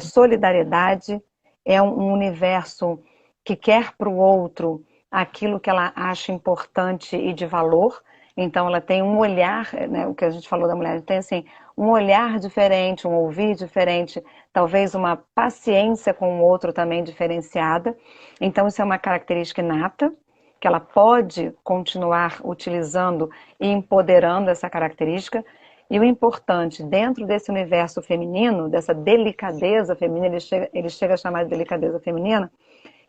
solidariedade, é um universo que quer para o outro aquilo que ela acha importante e de valor. Então ela tem um olhar, né, o que a gente falou da mulher, tem assim, um olhar diferente, um ouvir diferente, talvez uma paciência com o outro também diferenciada. Então isso é uma característica inata, que ela pode continuar utilizando e empoderando essa característica. E o importante, dentro desse universo feminino, dessa delicadeza feminina, ele chega a chamar de delicadeza feminina,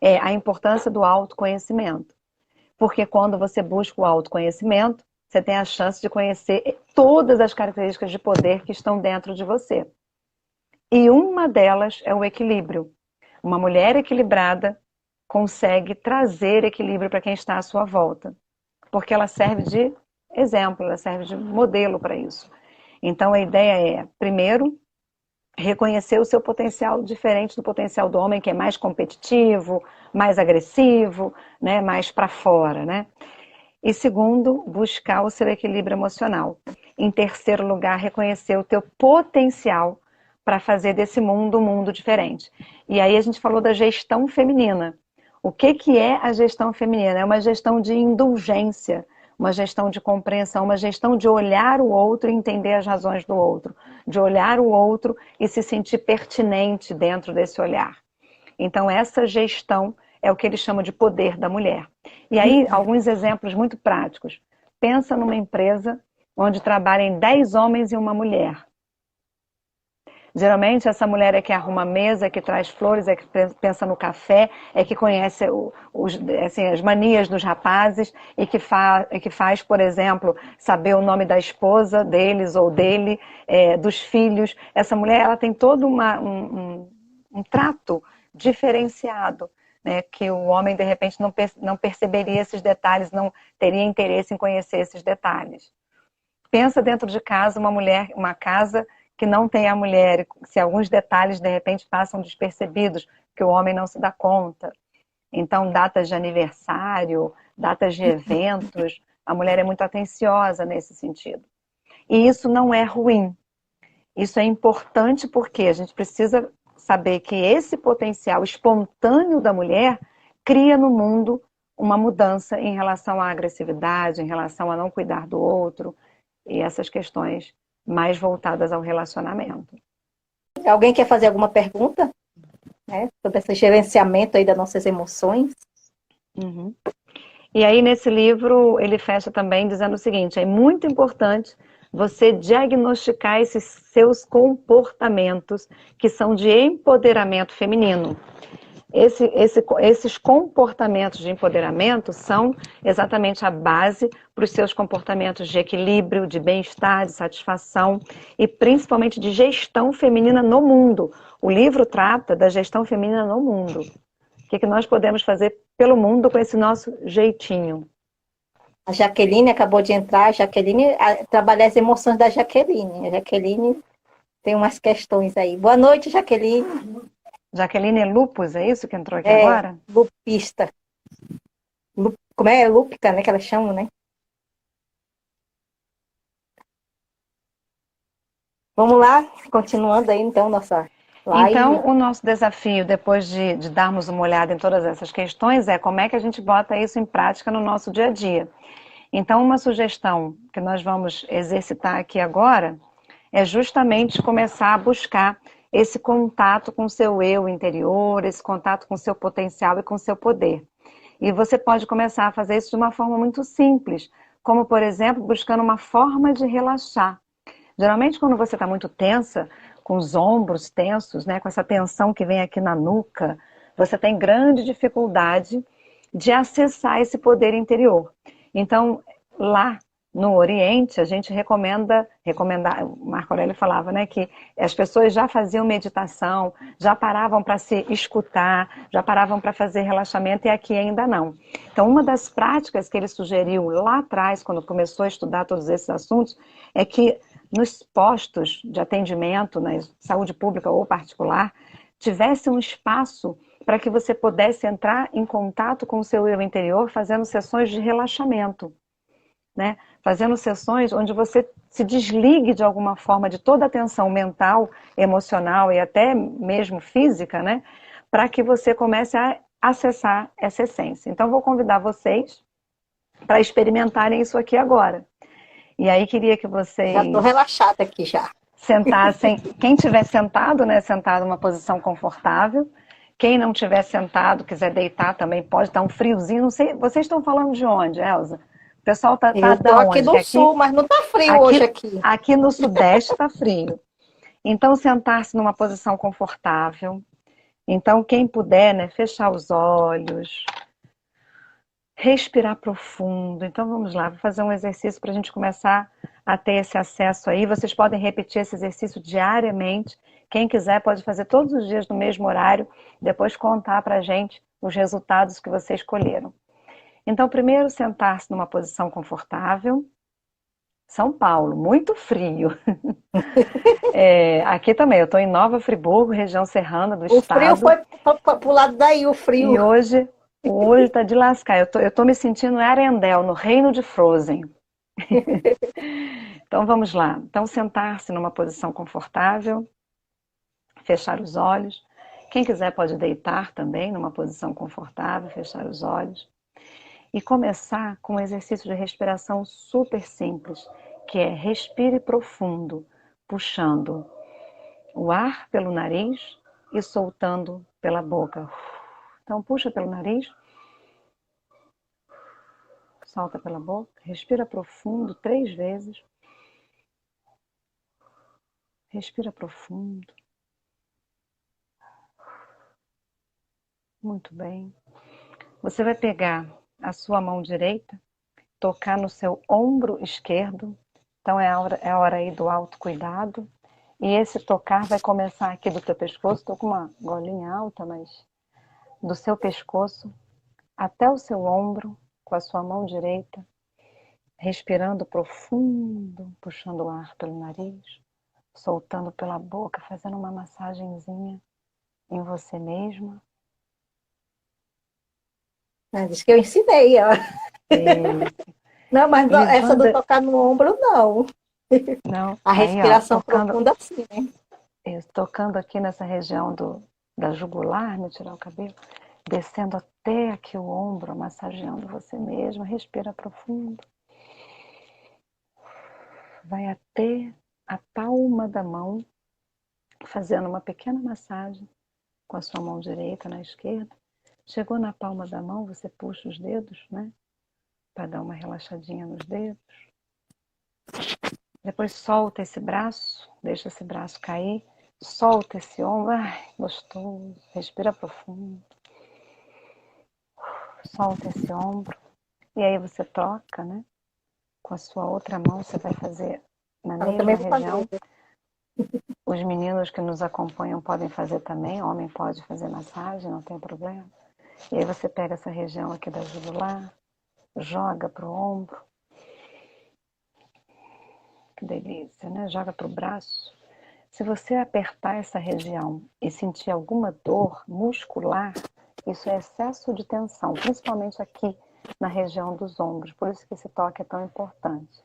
é a importância do autoconhecimento. Porque quando você busca o autoconhecimento, você tem a chance de conhecer todas as características de poder que estão dentro de você. E uma delas é o equilíbrio. Uma mulher equilibrada consegue trazer equilíbrio para quem está à sua volta. Porque ela serve de exemplo, ela serve de modelo para isso. Então a ideia é, primeiro, reconhecer o seu potencial diferente do potencial do homem, que é mais competitivo, mais agressivo, né, mais para fora, né? E segundo, buscar o seu equilíbrio emocional. Em terceiro lugar, reconhecer o teu potencial para fazer desse mundo um mundo diferente. E aí a gente falou da gestão feminina. O que é a gestão feminina? É uma gestão de indulgência, uma gestão de compreensão, uma gestão de olhar o outro e entender as razões do outro, de olhar o outro e se sentir pertinente dentro desse olhar. Então essa gestão é o que eles chamam de poder da mulher. E aí, alguns exemplos muito práticos. Pensa numa empresa onde trabalhem 10 homens e uma mulher. Geralmente essa mulher é que arruma a mesa, é que traz flores, é que pensa no café, é que conhece assim, as manias dos rapazes é que faz, por exemplo, saber o nome da esposa deles ou dele, dos filhos. Essa mulher ela tem todo um trato diferenciado, né, que o homem de repente não perceberia esses detalhes, não teria interesse em conhecer esses detalhes. Pensa dentro de casa uma casa que não tem a mulher, se alguns detalhes de repente passam despercebidos, que o homem não se dá conta. Então, datas de aniversário, datas de eventos, a mulher é muito atenciosa nesse sentido. E isso não é ruim. Isso é importante porque a gente precisa saber que esse potencial espontâneo da mulher cria no mundo uma mudança em relação à agressividade, em relação a não cuidar do outro e essas questões mais voltadas ao relacionamento. Alguém quer fazer alguma pergunta, né, sobre esse gerenciamento aí das nossas emoções? Uhum. E aí, nesse livro, ele fecha também dizendo o seguinte: é muito importante você diagnosticar esses seus comportamentos que são de empoderamento feminino. Esses comportamentos de empoderamento são exatamente a base para os seus comportamentos de equilíbrio, de bem-estar, de satisfação e principalmente de gestão feminina no mundo. O livro trata da gestão feminina no mundo. O que nós podemos fazer pelo mundo com esse nosso jeitinho? A Jaqueline acabou de entrar. A Jaqueline trabalha as emoções da Jaqueline. A Jaqueline tem umas questões aí. Boa noite, Jaqueline. Jaqueline é lupus, é isso que entrou aqui agora? Lupista. Como é? Lúpica, né? Que elas chamam, né? Vamos lá, continuando aí, então, nossa live. Então, o nosso desafio, depois de darmos uma olhada em todas essas questões, é como é que a gente bota isso em prática no nosso dia a dia. Então, uma sugestão que nós vamos exercitar aqui agora é justamente começar a buscar esse contato com o seu eu interior, esse contato com o seu potencial e com o seu poder. E você pode começar a fazer isso de uma forma muito simples, como, por exemplo, buscando uma forma de relaxar. Geralmente, quando você está muito tensa, com os ombros tensos, né, com essa tensão que vem aqui na nuca, você tem grande dificuldade de acessar esse poder interior. Então, lá no Oriente, a gente recomenda, o Marco Aurélio falava, né, que as pessoas já faziam meditação, já paravam para se escutar, já paravam para fazer relaxamento, e aqui ainda não. Então, uma das práticas que ele sugeriu lá atrás, quando começou a estudar todos esses assuntos, é que nos postos de atendimento, na saúde pública ou particular, tivesse um espaço para que você pudesse entrar em contato com o seu eu interior, fazendo sessões de relaxamento, né? Fazendo sessões onde você se desligue de alguma forma de toda a tensão mental, emocional e até mesmo física, né? Para que você comece a acessar essa essência. Então, vou convidar vocês para experimentarem isso aqui agora. E aí, queria que vocês... Já estou relaxada aqui já. Sentassem, quem estiver sentado, né, sentado numa posição confortável. Quem não estiver sentado, quiser deitar também pode, dar um friozinho. Não sei, vocês estão falando de onde, Elza? O pessoal tá Eu estou da aqui onde? no sul, mas não está frio hoje aqui. Aqui no Sudeste está frio. Então, sentar-se numa posição confortável. Então, quem puder, né, fechar os olhos, respirar profundo. Então, vamos lá, vou fazer um exercício para a gente começar a ter esse acesso aí. Vocês podem repetir esse exercício diariamente. Quem quiser pode fazer todos os dias no mesmo horário, depois contar para a gente os resultados que vocês escolheram. Então, primeiro, sentar-se numa posição confortável. São Paulo, muito frio. Aqui também, eu estou em Nova Friburgo, região serrana do estado. O frio foi para o lado daí, o frio. E hoje está de lascar. Eu tô me sentindo em Arendelle, no reino de Frozen. Então, vamos lá. Então, sentar-se numa posição confortável, fechar os olhos. Quem quiser pode deitar também numa posição confortável, fechar os olhos. E começar com um exercício de respiração super simples, que é respire profundo, puxando o ar pelo nariz e soltando pela boca. Então, puxa pelo nariz, solta pela boca, respira profundo 3 vezes. Respira profundo. Muito bem. Você vai pegar a sua mão direita, tocar no seu ombro esquerdo. Então é a hora aí do autocuidado. E esse tocar vai começar aqui do teu pescoço. Estou com uma golinha alta, mas do seu pescoço até o seu ombro, com a sua mão direita, respirando profundo, puxando o ar pelo nariz, soltando pela boca, fazendo uma massagenzinha em você mesma. Diz que eu ensinei, ó. Isso. Não, mas essa do Levando. tocar no ombro, não. Não, A aí ó, respiração profunda, sim, né? tocando aqui nessa região da jugular, me tirar o cabelo, descendo até aqui o ombro, massageando você mesma, respira profundo. Vai até a palma da mão, fazendo uma pequena massagem com a sua mão direita na esquerda. Chegou na palma da mão, você puxa os dedos, né? Para dar uma relaxadinha nos dedos. Depois solta esse braço, deixa esse braço cair, solta esse ombro, ai, gostoso, respira profundo. Solta esse ombro. E aí você troca, né? Com a sua outra mão, você vai fazer na Eu mesma também vou região. fazer. Os meninos que nos acompanham podem fazer também, homem pode fazer massagem, não tem problema. E aí você pega essa região aqui da jugular, joga pro ombro. Que delícia, né? Joga pro braço. Se você apertar essa região e sentir alguma dor muscular, isso é excesso de tensão, principalmente aqui na região dos ombros. Por isso que esse toque é tão importante.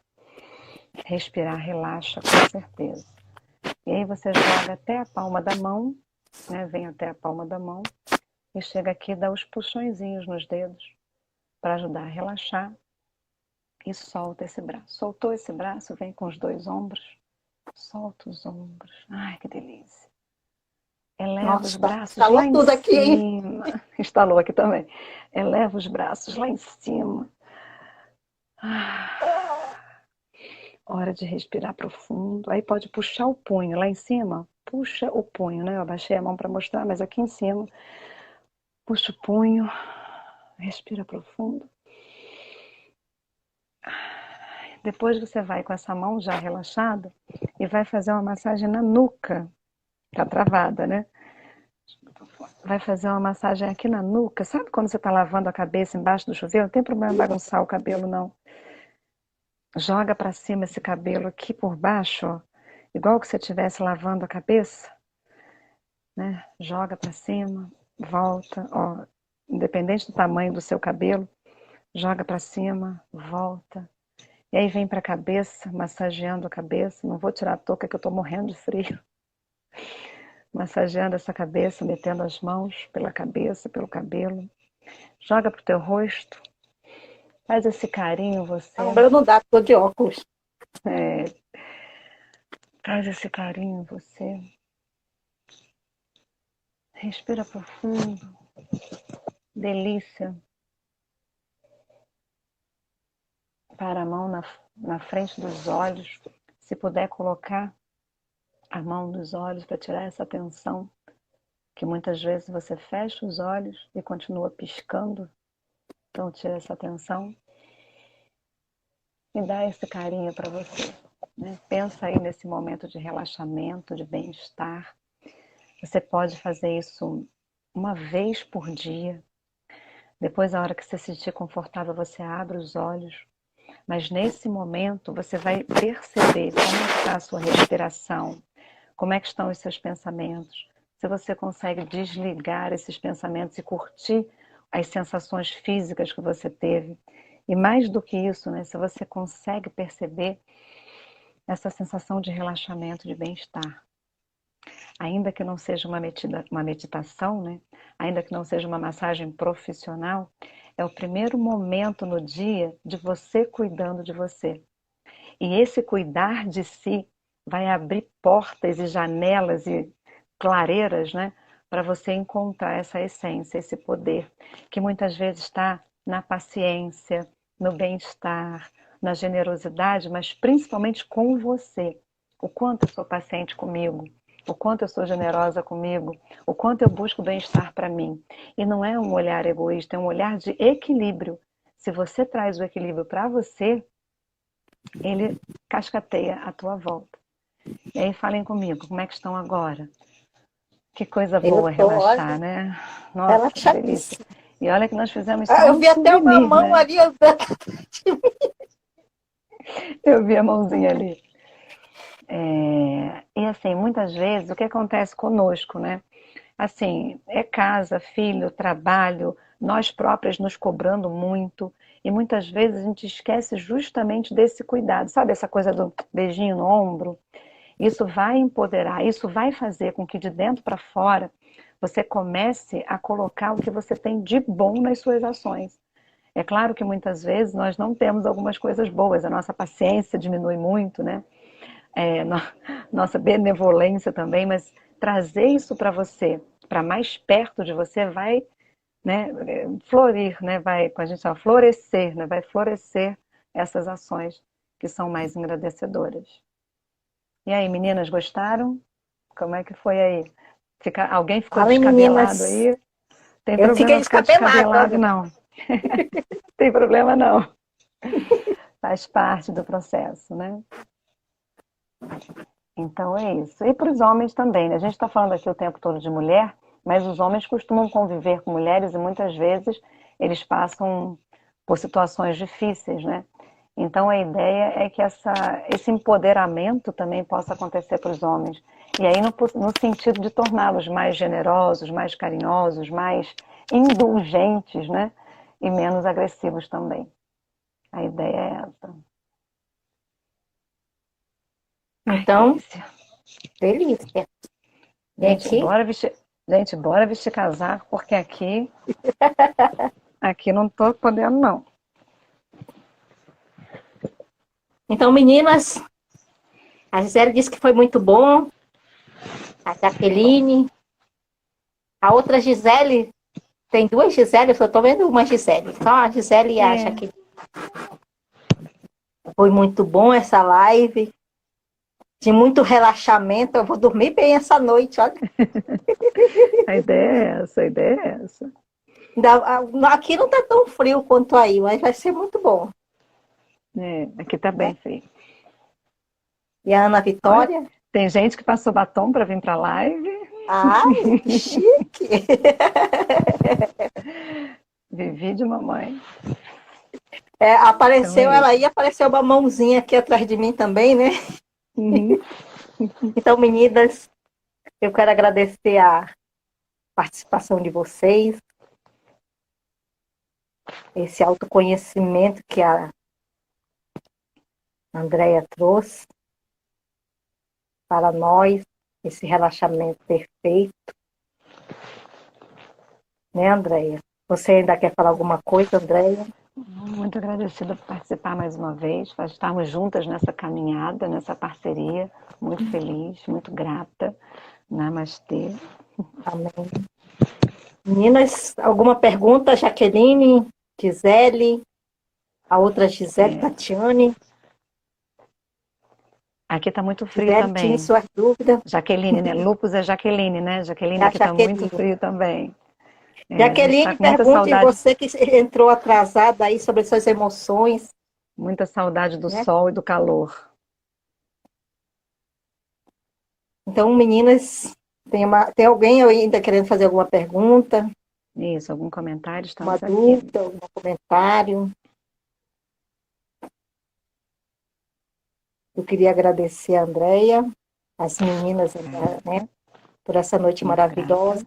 Respirar relaxa com certeza. E aí você joga até a palma da mão, né? Vem até a palma da mão e chega aqui e dá os puxõezinhos nos dedos para ajudar a relaxar e solta esse braço. Soltou esse braço, vem com os dois ombros, solta os ombros. Ai, que delícia. Eleva os Nossa, braços falou lá em tudo aqui, hein? cima. Instalou aqui também. Eleva os braços lá em cima. Hora de respirar profundo. Aí pode puxar o punho lá em cima. Puxa o punho, né? Eu abaixei a mão para mostrar, mas aqui em cima. Puxa o punho. Respira profundo. Depois você vai com essa mão já relaxada e vai fazer uma massagem na nuca. Tá travada, né? Vai fazer uma massagem aqui na nuca. Sabe quando você está lavando a cabeça embaixo do chuveiro? Não tem problema bagunçar o cabelo, não. Joga para cima esse cabelo aqui por baixo, ó, igual que você estivesse lavando a cabeça, né? Joga para cima, volta, ó, independente do tamanho do seu cabelo, joga para cima, volta. E aí vem para a cabeça, massageando a cabeça. Não vou tirar a touca que eu estou morrendo de frio. Massageando essa cabeça, metendo as mãos pela cabeça, pelo cabelo. Joga pro teu rosto. Faz esse carinho você. O meu não dá, tô de óculos. É, faz esse carinho você. Respira profundo. Delícia. Para a mão na frente dos olhos. Se puder colocar a mão nos olhos para tirar essa tensão, que muitas vezes você fecha os olhos e continua piscando. Então tira essa tensão e dá esse carinho para você. Né? Pensa aí nesse momento de relaxamento, de bem-estar. Você pode fazer isso uma vez por dia. Depois, a hora que você se sentir confortável, você abre os olhos. Mas nesse momento, você vai perceber como está a sua respiração, como é que estão os seus pensamentos. Se você consegue desligar esses pensamentos e curtir as sensações físicas que você teve. E mais do que isso, né, se você consegue perceber essa sensação de relaxamento, de bem-estar. Ainda que não seja uma meditação, né? Ainda que não seja uma massagem profissional, é o primeiro momento no dia de você cuidando de você. E esse cuidar de si vai abrir portas e janelas e clareiras, né? Para você encontrar essa essência, esse poder, que muitas vezes está na paciência, no bem-estar, na generosidade, mas principalmente com você. O quanto eu sou paciente comigo, o quanto eu sou generosa comigo, o quanto eu busco bem-estar para mim. E não é um olhar egoísta, é um olhar de equilíbrio. Se você traz o equilíbrio para você, ele cascateia à tua volta. E aí falem comigo, como é que estão agora? Que coisa Eu boa tô, olha, relaxar, né? Nossa, que delícia. relaxadíssima. E olha que nós fizemos Ah, só eu um vi até uma souvenir, mão né? ali andando. Eu vi a mãozinha ali. E assim, muitas vezes, o que acontece conosco, né? Assim, é casa, filho, trabalho, nós próprias nos cobrando muito. E muitas vezes a gente esquece justamente desse cuidado. Sabe essa coisa do beijinho no ombro? Isso vai empoderar, isso vai fazer com que de dentro para fora você comece a colocar o que você tem de bom nas suas ações. É claro que muitas vezes nós não temos algumas coisas boas, a nossa paciência diminui muito, né? No, nossa benevolência também, mas trazer isso para você, para mais perto de você, vai, né, florir, né? Vai, com a gente fala, florescer, né? Vai florescer essas ações que são mais agradecedoras. E aí, meninas, gostaram? Como é que foi aí? Alguém ficou Falem, descabelado meninas. aí? Tem Eu fiquei problema ficar descabelada, descabelado, olha. não. Tem problema, não. Faz parte do processo, né? Então é isso. E para os homens também, né? A gente está falando aqui o tempo todo de mulher, mas os homens costumam conviver com mulheres e muitas vezes eles passam por situações difíceis, né? Então a ideia é que esse empoderamento também possa acontecer para os homens. E aí no sentido de torná-los mais generosos, mais carinhosos, mais indulgentes, né? E menos agressivos também. A ideia é essa. Ai, Então, delícia. delícia. E Gente, aqui, bora vestir casaco, porque aqui não tô podendo, não. então, meninas, a Gisele disse que foi muito bom. A Jaqueline, a outra Gisele, tem duas Gisele, eu só tô vendo uma Gisele. Só a Gisele e a É, Jaqueline. Foi muito bom essa live, de muito relaxamento. Eu vou dormir bem essa noite, olha. a ideia é essa, a ideia é essa. Aqui não tá tão frio quanto aí, mas vai ser muito bom. Aqui tá bem Né? frio. E a Ana Olha, Vitória? tem gente que passou batom para vir para a live. Ai, que chique! Vivi de mamãe. É, Então é apareceu ela isso. aí, apareceu uma mãozinha aqui atrás de mim também, né? Uhum. Então, meninas, eu quero agradecer a participação de vocês, esse autoconhecimento que a Andrea trouxe para nós, esse relaxamento perfeito, né, Andrea? Você ainda quer falar alguma coisa, Andrea? Muito agradecida por participar mais uma vez, por estarmos juntas nessa caminhada, nessa parceria. Muito feliz, muito grata. Namastê. Amém. Meninas, alguma pergunta? Jaqueline, Gisele, a outra Gisele, É, Tatiane. aqui tá muito frio Gisele, tire também. suas dúvidas. Jaqueline, né? Lupus é Jaqueline, né? É Jaqueline, a aqui tá muito Jaqueline. frio também. A gente está Jaqueline, com muita pergunte saudade, você que entrou atrasada aí sobre suas emoções, muita saudade do né? sol e do calor. Então, meninas, tem alguém ainda querendo fazer alguma pergunta, Isso, algum comentário? uma Estamos aqui. dúvida, algum comentário? Eu queria agradecer a Andrea, as meninas, né, por essa noite Muito grata. maravilhosa.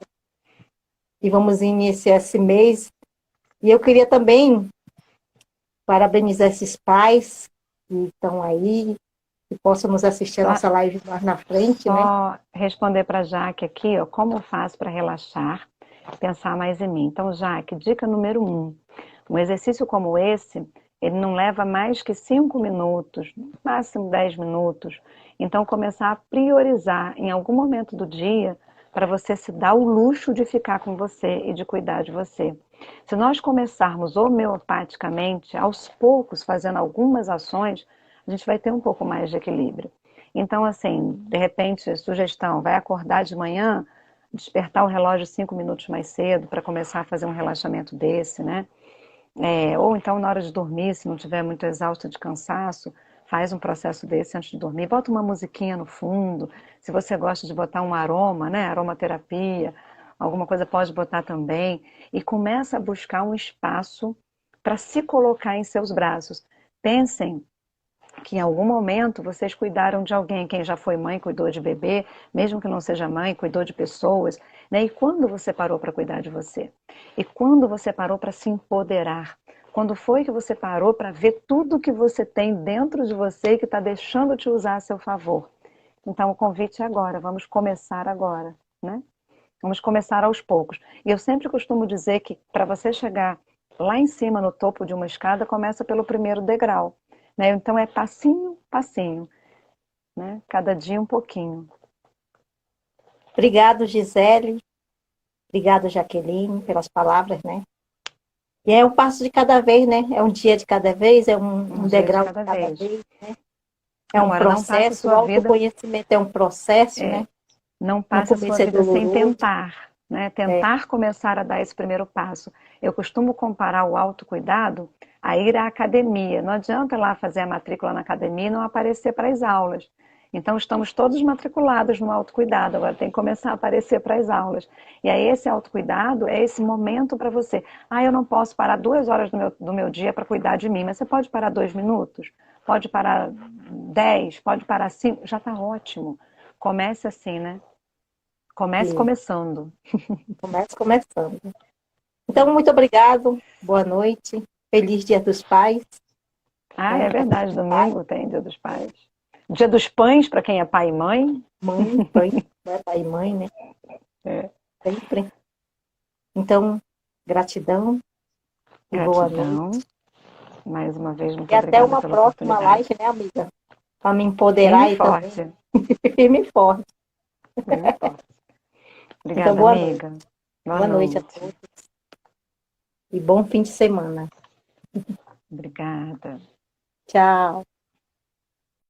E vamos iniciar esse mês. E eu queria também parabenizar esses pais que estão aí, que possam nos assistir a Só, nossa live mais na frente, né? só responder para a Jaque aqui, ó, como eu faço para relaxar, pensar mais em mim. Então, Jaque, dica número 1. Um exercício como esse, ele não leva mais que 5 minutos, no máximo 10 minutos. Então, começar a priorizar em algum momento do dia para você se dar o luxo de ficar com você e de cuidar de você. Se nós começarmos homeopaticamente, aos poucos, fazendo algumas ações, a gente vai ter um pouco mais de equilíbrio. Então, assim, de repente, sugestão, vai acordar de manhã, despertar o relógio 5 minutos mais cedo para começar a fazer um relaxamento desse, né? Ou então, na hora de dormir, se não estiver muito exausto de cansaço, faz um processo desse antes de dormir. Bota uma musiquinha no fundo. Se você gosta de botar um aroma, né? Aromaterapia, alguma coisa pode botar também. E começa a buscar um espaço para se colocar em seus braços. Pensem que em algum momento vocês cuidaram de alguém, quem já foi mãe, cuidou de bebê, mesmo que não seja mãe, cuidou de pessoas, né? E quando você parou para cuidar de você? E quando você parou para se empoderar? Quando foi que você parou para ver tudo que você tem dentro de você que está deixando te usar a seu favor? Então o convite é agora, vamos começar agora, né? Vamos começar aos poucos. E eu sempre costumo dizer que para você chegar lá em cima, no topo de uma escada, começa pelo primeiro degrau, né? Então é passinho, passinho, né? Cada dia um pouquinho. Obrigado, Gisele. Obrigado, Jaqueline, pelas palavras, né? E é um passo de cada vez, né? É um dia de cada vez, é um Um dia de degrau de cada cada vez. vez, né? É um Agora, não passe a processo, o sua vida, autoconhecimento é um processo, né? não No passe a sua começo é vida sem doloroso. tentar, né? É, Tentar começar a dar esse primeiro passo. Eu costumo comparar o autocuidado a ir à academia. Não adianta lá fazer a matrícula na academia e não aparecer para as aulas. Então, estamos todos matriculados no autocuidado, agora tem que começar a aparecer para as aulas. E aí, esse autocuidado é esse momento para você. Ah, eu não posso parar 2 horas do meu dia para cuidar de mim, mas você pode parar 2 minutos? Pode parar 10? Pode parar 5? Já está ótimo. Comece assim, né? Comece e começando. começa começando. Então, muito obrigado, boa noite, feliz Dia dos Pais, Ah, né? é Para quem verdade, é pai, domingo tem Dia dos Pais. Dia dos Pães, para quem é pai e mãe. mãe, pai, né? Pai e mãe, né? É, Sempre. Então, gratidão e boa noite. gratidão. Mais uma vez, muito E até obrigada uma pela próxima live, oportunidade. né, amiga? Para me Firme empoderar e e também, forte. firme e forte. Firme e forte. Então, Obrigada, boa noite. amiga. Boa Boa noite a noite. todos e bom fim de semana. Obrigada. Tchau.